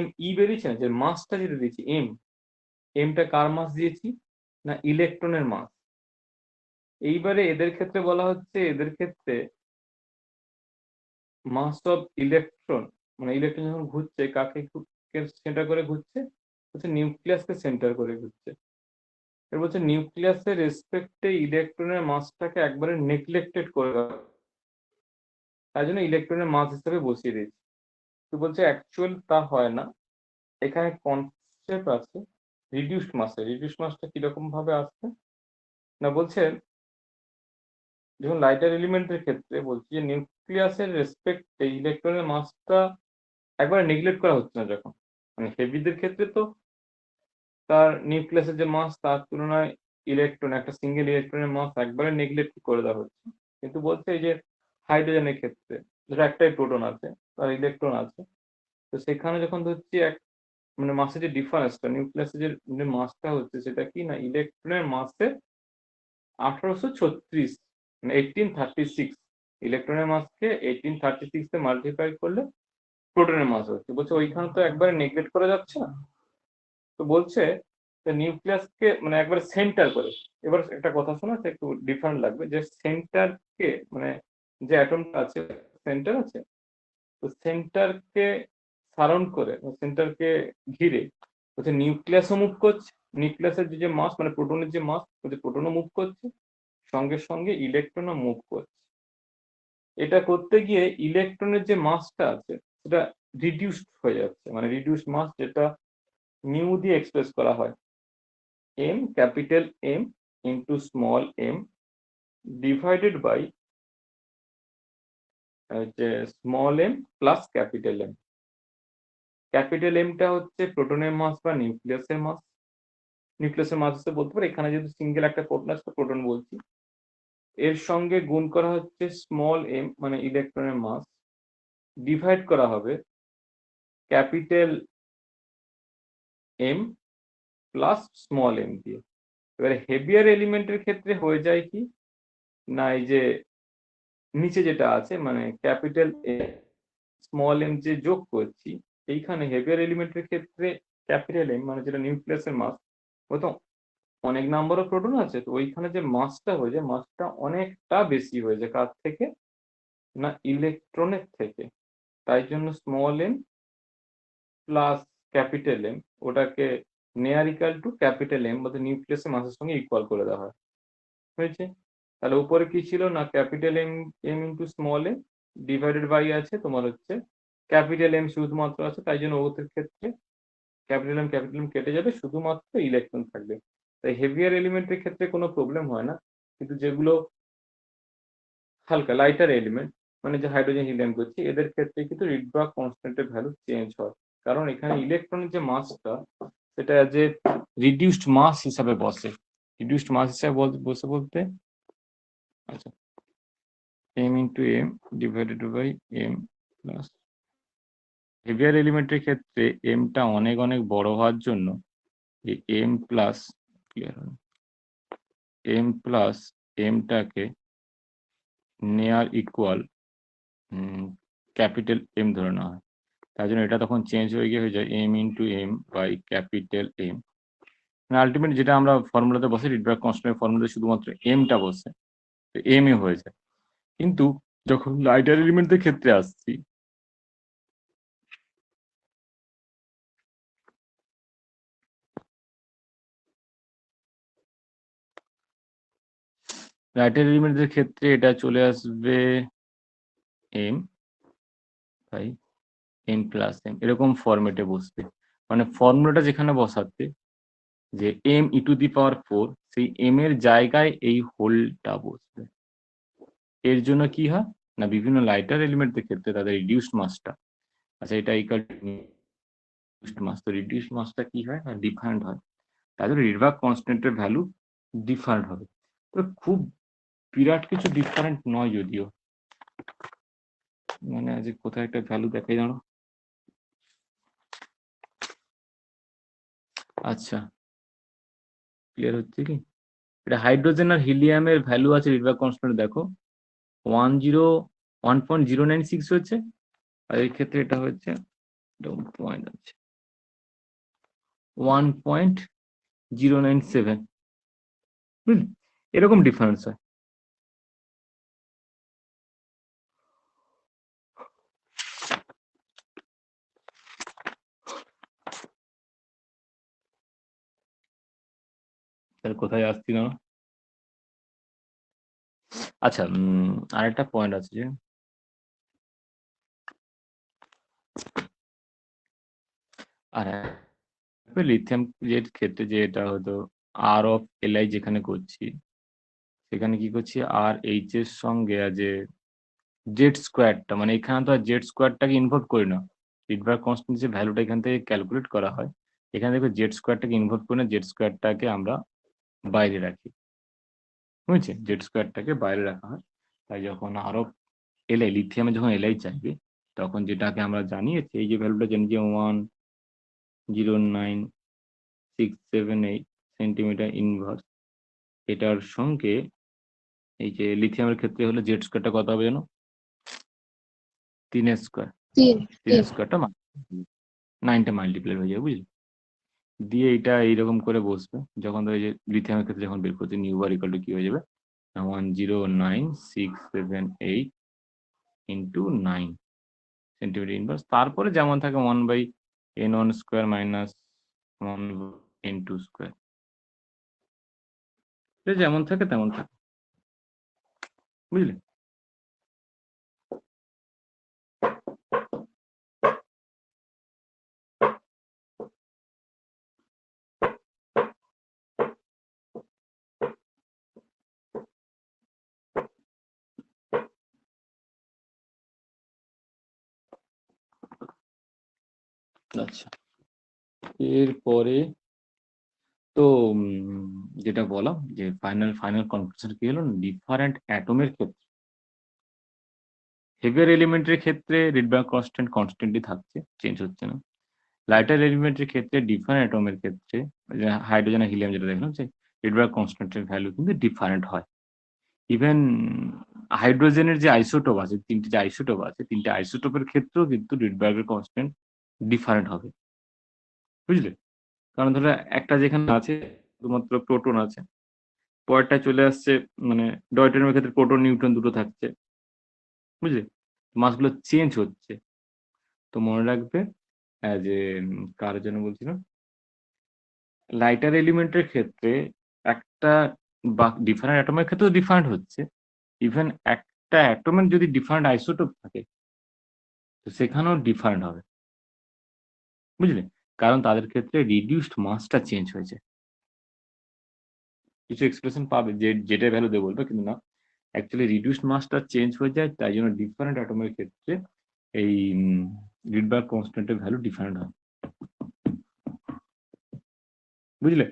m e বেরিয়েছে না, যে মাসটা যেটা দিয়েছি এমটা কার মাস দিয়েছি না ইলেকট্রনের মাস। এইবারে এদের ক্ষেত্রে বলা হচ্ছে এদের ক্ষেত্রে মাস অফ ইলেকট্রন, মানে ইলেকট্রন যখন ঘুরছে কাকে সেন্টার করে ঘুরছে, হচ্ছে নিউক্লিয়াসকে সেন্টার করে ঘুরছে। এর বলছে নিউক্লিয়াসের রেসপেক্টে ইলেকট্রনের মাসটাকে একবারে নেগলেক্টেড করে দেওয়া, তাই জন্য ইলেকট্রনের মাস হিসেবে বসিয়ে দিয়েছে। তো বলছে অ্যাকচুয়াল তা হয় না, এখানে কনসেপ্ট আছে রিডিউসড মাসে। রিডিউসড মাসটা কিরকম ভাবে আসছে না, বলছে যখন লাইটার এলিমেন্টের ক্ষেত্রে বলছি যে নিউক্লিয়াসের রেসপেক্টে ইলেকট্রনের মাসটা একবার নেগলেক্ট করা হচ্ছে না, যখন মানে হেভিদের ক্ষেত্রে তো তার নিউক্লিয়াসের যে মাস তার তুলনায় ইলেকট্রন একটা সিঙ্গেল ইলেকট্রনের মাস একবারে নেগলেক্ট করে দেওয়া হচ্ছে। কিন্তু বলছে এই যে হাইড্রোজেনের ক্ষেত্রে ধরো একটাই প্রোটন আছে তার ইলেকট্রন আছে, তো সেখানে যখন ধরছি এক মানে মাসের যে ডিফারেন্সটা নিউক্লিয়াসের যে মাসটা হচ্ছে সেটা কি না ইলেকট্রনের মাসের 1836 মানে 1836, ইলেকট্রনের মাসকে 1836 এ মাল্টিপ্লাই করলে প্রোটনের মাস হচ্ছে। বলছে ওইখানে তো একবারে নেগলেক্ট করা যাচ্ছে না, তো বলছে নিউক্লিয়াসকে মানে একবারে সেন্টার করে। এবার একটা কথা শোনো, একটু ডিফারেন্ট লাগবে, যে সেন্টারকে মানে যে অ্যাটমটা আছে সেন্টার আছে, তো সেন্টারকে সারাউন্ড করে, সেন্টারকে ঘিরে হচ্ছে নিউক্লিয়াসও মুভ করছে, নিউক্লিয়াসের যে মাস মানে প্রোটনের যে মাস, হচ্ছে প্রোটনও মুভ করছে, সঙ্গে সঙ্গে ইলেকট্রনও মুভ করছে। এটা করতে গিয়ে ইলেকট্রনের যে মাসটা আছে সেটা রিডিউসড হয়ে যাচ্ছে, মানে রিডিউসড মাস যেটা নিউ দিয়ে এক্সপ্রেস করা হয়, M capital M into small M divided by small M plus capital M. Capital এমটা হচ্ছে প্রোটনের মাস বা নিউক্লিয়াসের মাস, নিউক্লিয়াসের মাস হিসেবে বলতে পারে, এখানে যেহেতু সিঙ্গেল একটা প্রোটন আছে প্রোটন বলছি, এর সঙ্গে গুণ করা হচ্ছে স্মল এম মানে ইলেকট্রনের মাস, ডিভাইড করা হবে capital m plus small m দিয়ে। এবারে হেভিয়ার এলিমেন্টের ক্ষেত্রে হয়ে যায় কি না, এই যে নিচে যেটা আছে মানে ক্যাপিটাল এম স্মল এম যে যোগ করছি, এইখানে হেভিয়ার এলিমেন্টের ক্ষেত্রে ক্যাপিটাল এম মানে যেটা নিউক্লিয়াসের মাস, ও তো অনেক নাম্বার অফ প্রোটন আছে, তো ওইখানে যে মাসটা হয়ে যায় মাসটা অনেকটা বেশি হয়ে যায়, কার থেকে না ইলেকট্রনের থেকে। তাই জন্য small M plus capital m ওটাকে near equal to capital M বলতে নিউক্লিয়াসের মাসের সঙ্গে ইকুয়াল করে দেওয়া হয়। হয়েছে? তাহলে উপরে কি ছিল না capital m m into small M divided by আছে তোমার হচ্ছে ক্যাপিটাল এম শুধুমাত্র আছে, তাই জন্য ওদের ক্ষেত্রে ক্যাপিটাল এম কেটে যাবে, শুধুমাত্র ইলেকট্রন থাকবে। তাই হেভিয়ার এলিমেন্টের ক্ষেত্রে কোনো প্রবলেম হয় না, কিন্তু যেগুলো হালকা লাইটার এলিমেন্ট মানে যে হাইড্রোজেন হিলিয়াম করছি এদের ক্ষেত্রে কিন্তু রিডবার্গ কনস্ট্যান্টের ভ্যালু চেঞ্জ হয়, কারণ এখানে ইলেকট্রনের যে মাসটা সেটা যে রিডিউসড মাস হিসাবে বসে। রিডিউসড মাস হিসাবে বসে বলতে আচ্ছা m into m divided by m plus heavier এলিমেন্টের ক্ষেত্রে এমটা অনেক অনেক বড় হওয়ার জন্য এই এম প্লাস এমটাকে নেয়ার ইকুয়াল ক্যাপিটাল এম ধরে নেওয়া হয়, তার জন্য এটা তখন চেঞ্জ হয়ে গিয়ে হয়ে যায় m into m by capital m. মানে আলটিমেট যেটা আমরা ফর্মুলাতে বসে রিডবার্গ কনস্ট্যান্টের ফর্মুলাতে শুধুমাত্র এমটা বসে, তো এম এ হয়ে যায়। কিন্তু যখন লাইটার এলিমেন্টের ক্ষেত্রে আসছি, লাইটার এলিমেন্টের ক্ষেত্রে এটা চলে আসবে m by m plus m এরকম ফরম্যাটে বসবে। মানে ফর্মুলাটা যেখানে বসাতে যে এম ই টু দি পাওয়ার 4 সেই এম এর জায়গায় এই হোলটা বসবে। এর জন্য কি হয় না বিভিন্ন লাইটার এলিমেন্টের ক্ষেত্রে তাদের রিডিউসড মাসটা আচ্ছা এটা ইকুয়াল টু রিডিউসড মাস, তো রিডিউসড মাসটা কি হয় না ডিফারেন্ট হয়, তাদের রিডবার্গ কনস্ট্যান্টের ভ্যালু ডিফারেন্ট হবে। তো খুব বিরাট কিছু ডিফারেন্ট নয় যদিও, মানে আজ কোথায় একটা ভ্যালু দেখাই জানো। আচ্ছা ক্লিয়ার হচ্ছে কি, এটা হাইড্রোজেন আর হিলিয়ামের ভ্যালু আছে রিডবার্গ কনস্ট্যান্ট দেখো 1.096 হচ্ছে, আর এই ক্ষেত্রে এটা হচ্ছে পয়েন্ট আছে 1.097, বুঝলি এরকম ডিফারেন্স হয়। তাহলে কোথায় আসছি না, আচ্ছা আরেকটা পয়েন্ট আছে যে আর লিথিয়াম যে ক্ষেত্রে যে এটা হয়তো আর অফ এলআই যেখানে করছি সেখানে কি করছি আর এইচ এর সঙ্গে যে জেড স্কোয়ারটা মানে এখানে তো আর জেড স্কোয়ারটাকে ইনভলভ করি না, রিডবার্গ কনস্ট্যান্ট যে ভ্যালুটা এখান থেকে ক্যালকুলেট করা হয় এখানে দেখো জেড স্কোয়ারটাকে ইনভলভ করি না, জেড স্কোয়ারটাকে আমরা বাইরে রাখি, বুঝছে জেড স্কোয়ারটাকে বাইরে রাখা হয়। তাই যখন আরো এলআই লিথিয়ামে যখন এলআই চাইবে তখন যেটাকে আমরা জানিয়েছি এই যে ভ্যালুটা জানি যে 1.09678 সেন্টিমিটার ইনভার্স, এটার সঙ্গে এই যে লিথিয়ামের ক্ষেত্রে হলো জেড স্কোয়ারটা কত হবে জানো 3 স্কোয়ার, 3 স্কোয়ারটা 9টা মাল্টিপ্লাই হয়ে যাবে বুঝলি, দিয়ে এটা এইরকম করে বসবে যখন ওই যে লিথিয়ামের ক্ষেত্রে যখন বের করছে নিউ বার ইকুয়াল টু কি হয়ে যাবে 1.09678 ইন্টু 9 সেন্টিমিটার ইনভার্স, তারপরে যেমন থাকে 1/n1 square minus 1/n2 square, যেমন থাকে তেমন থাকে, বুঝলে? আচ্ছা, এরপরে তো যেটা বললাম যে ফাইনাল কনক্লুশন কি হলো, ডিফারেন্ট অ্যাটমের ক্ষেত্রে, হেভিয়ার এলিমেন্টের ক্ষেত্রে রিডবার্গ কনস্ট্যান্ট কনস্ট্যান্টই থাকছে, চেঞ্জ হচ্ছে না। লাইটার এলিমেন্টের ক্ষেত্রে ডিফারেন্ট অ্যাটমের ক্ষেত্রে হাইড্রোজেন আর হিলিয়াম যেটা দেখলাম যে রিডবার্গ কনস্ট্যান্টের ভ্যালু কিন্তু ডিফারেন্ট হয়। ইভেন হাইড্রোজেনের যে আইসোটোপ আছে, তিনটে আইসোটোপের ক্ষেত্রেও কিন্তু রিডবার্গের কনস্ট্যান্ট ডিফারেন্ট হবে, বুঝলে? কারণ ধরো একটা যেখানে আছে শুধুমাত্র প্রোটন আছে, পরেরটা চলে আসছে মানে ডয়টেনের ক্ষেত্রে প্রোটন নিউট্রন দুটো থাকছে, বুঝলে? মাসগুলো চেঞ্জ হচ্ছে। তো মনে রাখবে যে কার জন্য বলছিলাম, লাইটার এলিমেন্টের ক্ষেত্রে একটা বা ডিফারেন্ট অ্যাটমের ক্ষেত্রেও ডিফারেন্ট হচ্ছে, ইভেন একটা অ্যাটমের যদি ডিফারেন্ট আইসোটোপ থাকে তো সেখানেও ডিফারেন্ট হবে, বুঝলে? কারণ তাদের ক্ষেত্রে রিডিউসড মাসটা চেঞ্জ হয়েছে। কিছু এক্সপ্রেশন পাবে যে যেটা ভ্যালু দিয়ে বলবে, কিন্তু না, অ্যাকচুয়ালি রিডিউসড মাসটা চেঞ্জ হয়ে যায়, তাই জন্য ডিফারেন্ট অ্যাটমের ক্ষেত্রে এই রিডবার্গ কনস্ট্যান্টের ভ্যালু ডিফারেন্ট হয়, বুঝলে?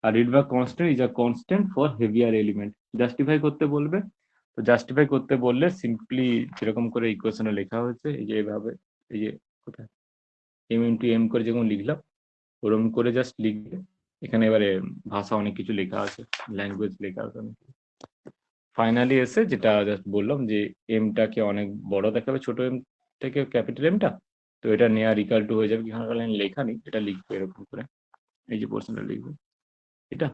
আর Rydberg constant is a constant for heavier element. Justify করতে বলবে, তো জাস্টিফাই করতে বললে সিম্পলি যেরকম করে ইকুয়েশনে লেখা হয়েছে, এই যে এভাবে, এই যে কোথায় m করে যেরকম লিখলাম ওরকম করে জাস্ট লিখবে। এখানে এবারে ভাষা অনেক কিছু লেখা আছে, ল্যাঙ্গুয়েজ লেখা আছে অনেক কিছু। ফাইনালি এসে যেটা জাস্ট বললাম যে এমটাকে অনেক বড় দেখাবে ছোট এম থেকে ক্যাপিটাল এমটা, তো এটা নেয়ার ইকাল টু হয়ে যাবে, এখানে লাইন লেখা নেই, এটা লিখবে এরকম করে, এই যে পোর্শনটা লিখবে এটা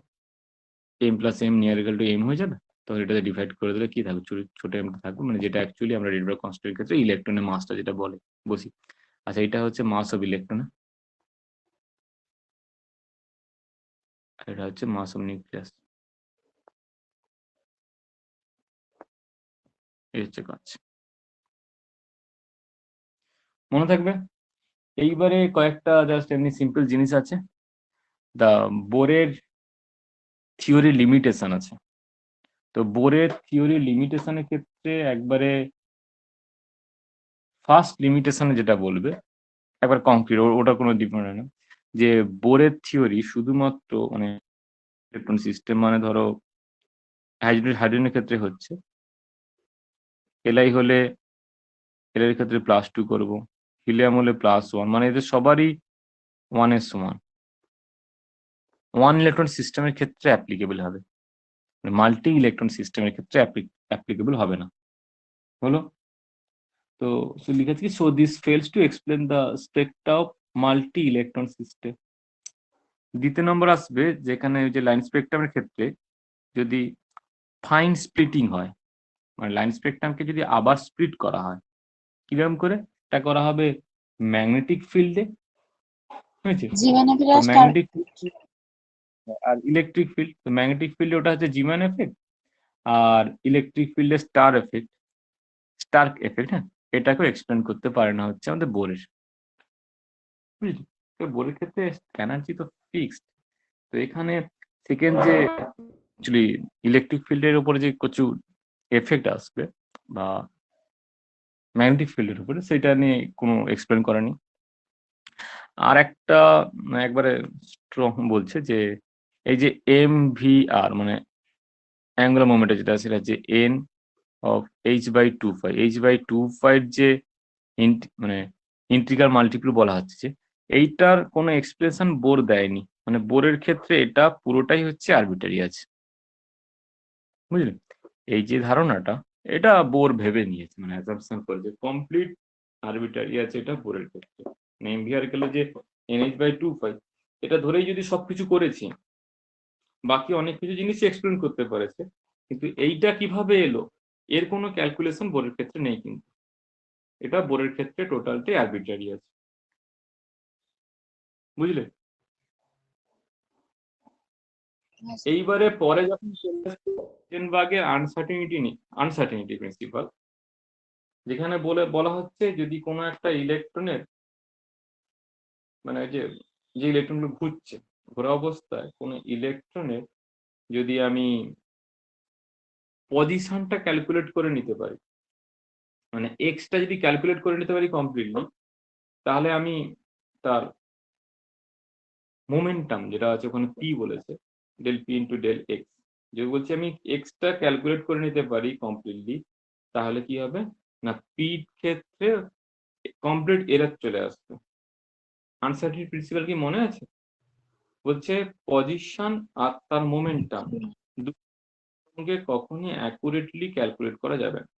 m plus m near equal to m হয়ে যাবে। তখন এটাতে ডিভাইড করে দিলে কি থাকবে, ছোট এমটা থাকবে, মানে যেটা অ্যাকচুয়ালি আমরা রিডবার্গ কনস্ট্যান্টের ক্ষেত্রে ইলেকট্রনের মাসটা যেটা বলে বসি। আচ্ছা, এটা হচ্ছে মাস অফ ইলেকট্রন, এটা হচ্ছে মাস অফ নিউক্লিয়াস, এই হচ্ছে কাজ, মনে থাকবে। এইবারে কয়েকটা জাস্ট এমনি সিম্পল জিনিস আছে। দা বোরের থিওরি লিমিটেশন আছে, তো বোরের থিওরি লিমিটেশনের ক্ষেত্রে একবারে ফার্স্ট লিমিটেশনে যেটা বলবে একবার কংক্রিট, ওটা কোনো ডিফারেন্ট হয় না, যে বোরের থিওরি শুধুমাত্র মানে ইলেকট্রন সিস্টেম, মানে ধরো হাইড্রোজেনের ক্ষেত্রে হচ্ছে এলআই হলে এল এর ক্ষেত্রে +2 করব, হিলিয়াম হলে +1, মানে এদের সবারই 1 এর সমান। 1 ইলেকট্রন সিস্টেমের ক্ষেত্রে অ্যাপ্লিকেবল হবে, মাল্টি ইলেকট্রন সিস্টেমের ক্ষেত্রে অ্যাপ্লিকেবল হবে না, হলো? তো লিখেছি কি, so this fails to explain the spectra of multi electron system. দ্বিতীয় নম্বর আসবে যেখানে যে লাইন স্পেকট্রামের ক্ষেত্রে যদি ফাইন স্প্লিটিং হয়, মানে লাইন স্পেকট্রামকে যদি আবার স্প্লিট করা হয়, কিরকম করে এটা করা হবে, ম্যাগনেটিক ফিল্ডে, হয়েছে? জীবনে তো প্লাস ম্যাগনেটিক আর ইলেকট্রিক ফিল্ড, তো ম্যাগনেটিক ফিল্ডে ওটা হচ্ছে জিমান এফেক্ট, আর ইলেকট্রিক ফিল্ডে স্টার্ক এফেক্ট, হ্যাঁ, এটাকেও এক্সপ্লেন করতে পারে না হচ্ছে আমাদের বোরের, বুঝলি? তো বোরের ক্ষেত্রে এনার্জি তো ফিক্সড, তো এখানে সেকেন্ড যে অ্যাকচুয়ালি ইলেকট্রিক ফিল্ডের উপরে যে কিছু এফেক্ট আসবে বা ম্যাগনেটিক ফিল্ডের উপরে, সেটা নিয়ে কোনো এক্সপ্লেন করা নেই। আর একটা একবারে স্ট্রং বলছে যে এই যে এম ভি আর মানে অ্যাঙ্গুলার মোমেন্টে যেটা সেটা হচ্ছে এন অফ h/2π, h/2π যে মানে ইন্টিগ্রাল মাল্টিপ্ল বলা হচ্ছে, এইটার কোনো এক্সপ্রেশন বোর দেয়নি, মানে বোরের ক্ষেত্রে এটা পুরোটাই হচ্ছে আরবিটারি আছে, বুঝলে? এই যে ধারণাটা, এটা বোর ভেবে নিয়েছে, মানে অ্যাসাম্পশন করেছে কমপ্লিট আরবিটারি আছে এটা বোরের ক্ষেত্রে, মানে এমভিআর গেল যে nh/2π, এটা ধরেই যদি সবকিছু করেছি, বাকি অনেক কিছু জিনিস এক্সপ্লেন করতে পারেছে, কিন্তু এইটা কিভাবে এলো এর কোনো ক্যালকুলেশন বোরের ক্ষেত্রে নেই কিন্তু। এটা বোরের ক্ষেত্রে টোটালটাই আরবিট্রারি আছে, বুঝলে? হ্যাঁ স্যার। এইবারে পরে যখন চলে আসছে হাইজেনবার্গের আনসার্টেনিটি প্রিন্সিপাল, যেখানে বলা হচ্ছে যদি কোনো একটা ইলেকট্রনের মানে যে ইলেকট্রনগুলো ঘুরছে, ঘোরা অবস্থায় কোনো ইলেকট্রনের যদি আমি পজিশনটা ক্যালকুলেট করে নিতে পারি, মানে এক্সটা যদি ক্যালকুলেট করে নিতে পারি কমপ্লিটলি, তাহলে আমি তার মোমেন্টাম যেটা আছে ওখানে পি বলেছে, del p into del x, যদি বলছি আমি এক্সটা ক্যালকুলেট করে নিতে পারি কমপ্লিটলি, তাহলে কি হবে না পির ক্ষেত্রে কমপ্লিট এরর চলে আসবে। আনসার্টেনিটি প্রিন্সিপাল কি মনে আছে? বলছে পজিশন আর তার মোমেন্টাম দুটোকে কখনই অ্যাকুরেটলি ক্যালকুলেট করা যাবে না।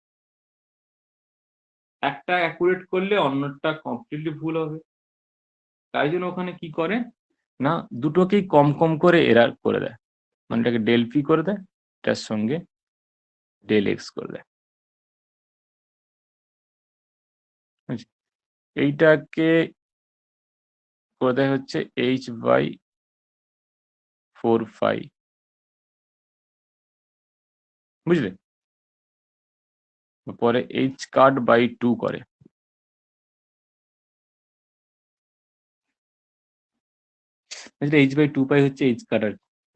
একটা অ্যাকুরেট করলে অন্যটা কমপ্লিটলি ভুল হবে। তাই জন্য ওখানে কি করে না দুটোকেই কম কম করে এরার করে দেয়, মানে এটাকে ডেল পি করে দেয়, এটার সঙ্গে ডেল এক্স করে দেয়। এইটাকে করে দেয় হচ্ছে h/4π, বুঝলে? পরে h/2 করে। h/2π হচ্ছে h কাট।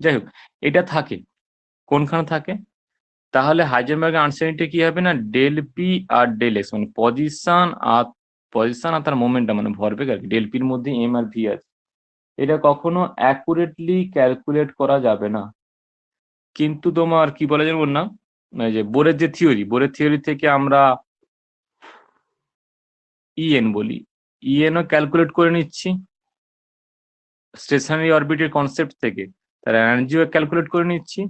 যাই হোক, এটা থাকে কোনখানে থাকে, তাহলে হাইজেনবার্গের আনসার্টেনিটি কি হবে না del P R del x, মানে পজিশন আর তার মোমেন্টাম মানে ভরবেগ আর কি, ডেল পির মধ্যে এম আর ভি আছে, এটা কখনো অ্যাকুরেটলি ক্যালকুলেট করা যাবে না। কিন্তু তোমার কি বলে জানবো না, যে বোরের থিওরি থেকে আমরা ইএন বলি, ইএনও ক্যালকুলেট করে নিচ্ছি স্টেশনারি অরবিটের কনসেপ্ট থেকে, তার এনার্জিও ক্যালকুলেট করে নিচ্ছি,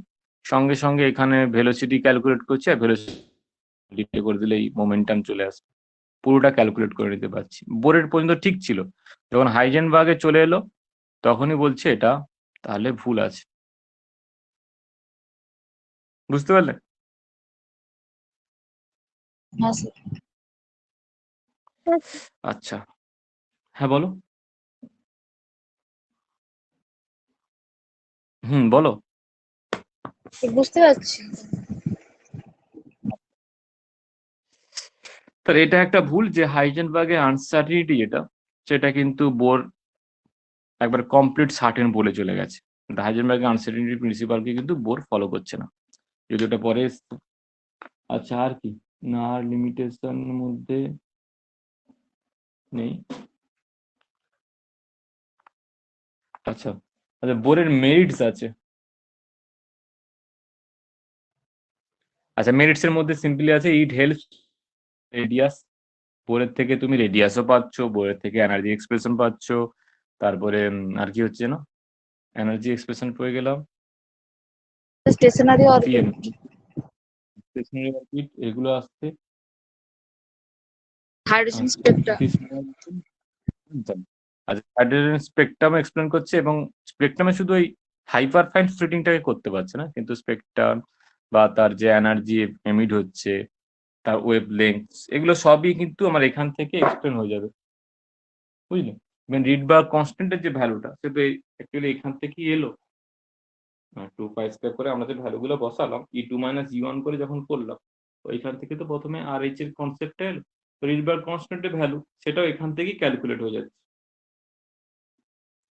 সঙ্গে সঙ্গে এখানে ভেলোসিটি ক্যালকুলেট করছি, আর ভেলোসিটি করে দিলেই মোমেন্টাম চলে আসবে, পুরোটা ক্যালকুলেট করে নিতে পারছি। বোরের পর্যন্ত ঠিক ছিল, যখন হাইজেনবার্গে চলে এলো তখনই বলছে এটা তাহলে ভুল আছে। বুঝতে পারলে? হ্যাঁ স্যার। আচ্ছা, হ্যাঁ বলো। বলো। বুঝতে পারছি। তার এটা একটা ভুল যে হাইজেনবার্গের আনসার্টিনিটি যেটা, সেটা কিন্তু বোর একবার কমপ্লিট সার্টেন বলে চলে গেছে, হাইজেনবার্গের আনসার্টিনিটি প্রিন্সিপালকে কিন্তু বোর ফলো করছে না, যদি ওটা পরে। আচ্ছা, আর কি না, আর লিমিটেশন মধ্যে নেই। আচ্ছা আচ্ছা, বোরের মেরিটস আছে। আচ্ছা, মেরিটস এর মধ্যে সিম্পলি আছে ইট হেল্পস রেডিয়াস, বোরের থেকে তুমি রেডিয়াসও পাচ্ছ, বোরের থেকে এনার্জি এক্সপ্রেশন পাচ্ছ, তারপরে আর কি হচ্ছে না, এনার্জি এক্সপ্রেশন পেয়ে গেলাম, stationary PM orbit, stationary orbit এগুলো আসছে, হাইড্রোজেন স্পেক্ট্রাম। আচ্ছা, হাইড্রোজেন স্পেকট্রাম এক্সপ্লেন করছে, এবং স্পেকট্রামে শুধু ওই হাইপার ফাইন স্প্লিটিংটাকে করতে পারছে না, কিন্তু স্পেকট্রাম বা তার যে এনার্জি এমিট হচ্ছে, তার ওয়েভ লেন্থ, এগুলো সবই কিন্তু আমার এখান থেকে এক্সপ্লেন হয়ে যাবে, বুঝলে? রিডবার্গ কনস্ট্যান্টের যে ভ্যালুটা সেটা অ্যাকচুয়ালি এখান থেকেই এলো। 2π² করে আমরা যে ভ্যালুগুলো বসালাম E2 - E1 করে যখন করলাম, ওইখান থেকে তো প্রথমে RH এর কনসেপ্টটা এলো, তো রিডবার্গ কনস্ট্যান্টের ভ্যালু সেটাও এখান থেকেই ক্যালকুলেট হয়ে যাচ্ছে,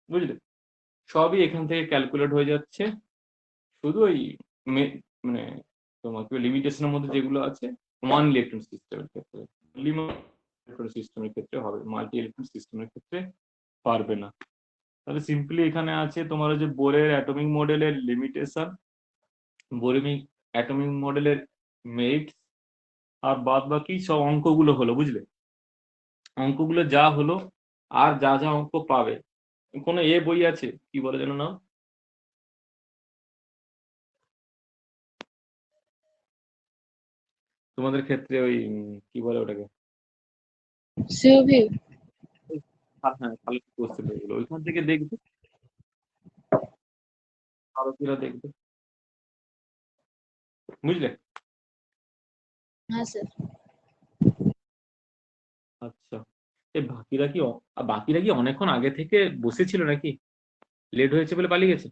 বুঝলে? সবই এখান থেকে ক্যালকুলেট হয়ে যাচ্ছে, শুধু ওই মানে তোমার লিমিটেশনের মধ্যে যেগুলো আছে ওয়ান ইলেকট্রন সিস্টেমের ক্ষেত্রে, ইলেকট্রন সিস্টেমের ক্ষেত্রে হবে, মাল্টি ইলেকট্রন সিস্টেমের ক্ষেত্রে পারবে না। তাহলে সিম্পলি এখানে আছে তোমার যে বোরের অ্যাটমিক মডেলের লিমিটেশন, বোরের অ্যাটমিক মডেলের মেরিটস, আর বাদ বাকি সব অঙ্কগুলো হলো, বুঝলে? অঙ্কগুলো যা হলো, আর যা যা অঙ্ক পাবে, কোনো বই আছে কি বলে যেন নাম, তোমাদের ক্ষেত্রে ওই কি বলে ওটাকে, সিওভি। হ্যাঁ ভালো কোশ্চেন এগুলো ওইখান থেকে দেখবে, ভারতীয়রা দেখবে, বুঝলে? হ্যাঁ স্যার। আচ্ছা, এই বাকিরা কি বাকিরা কি অনেকক্ষণ আগে থেকে বসেছিল নাকি? লেট হয়েছে বলে পালিয়ে গেছে?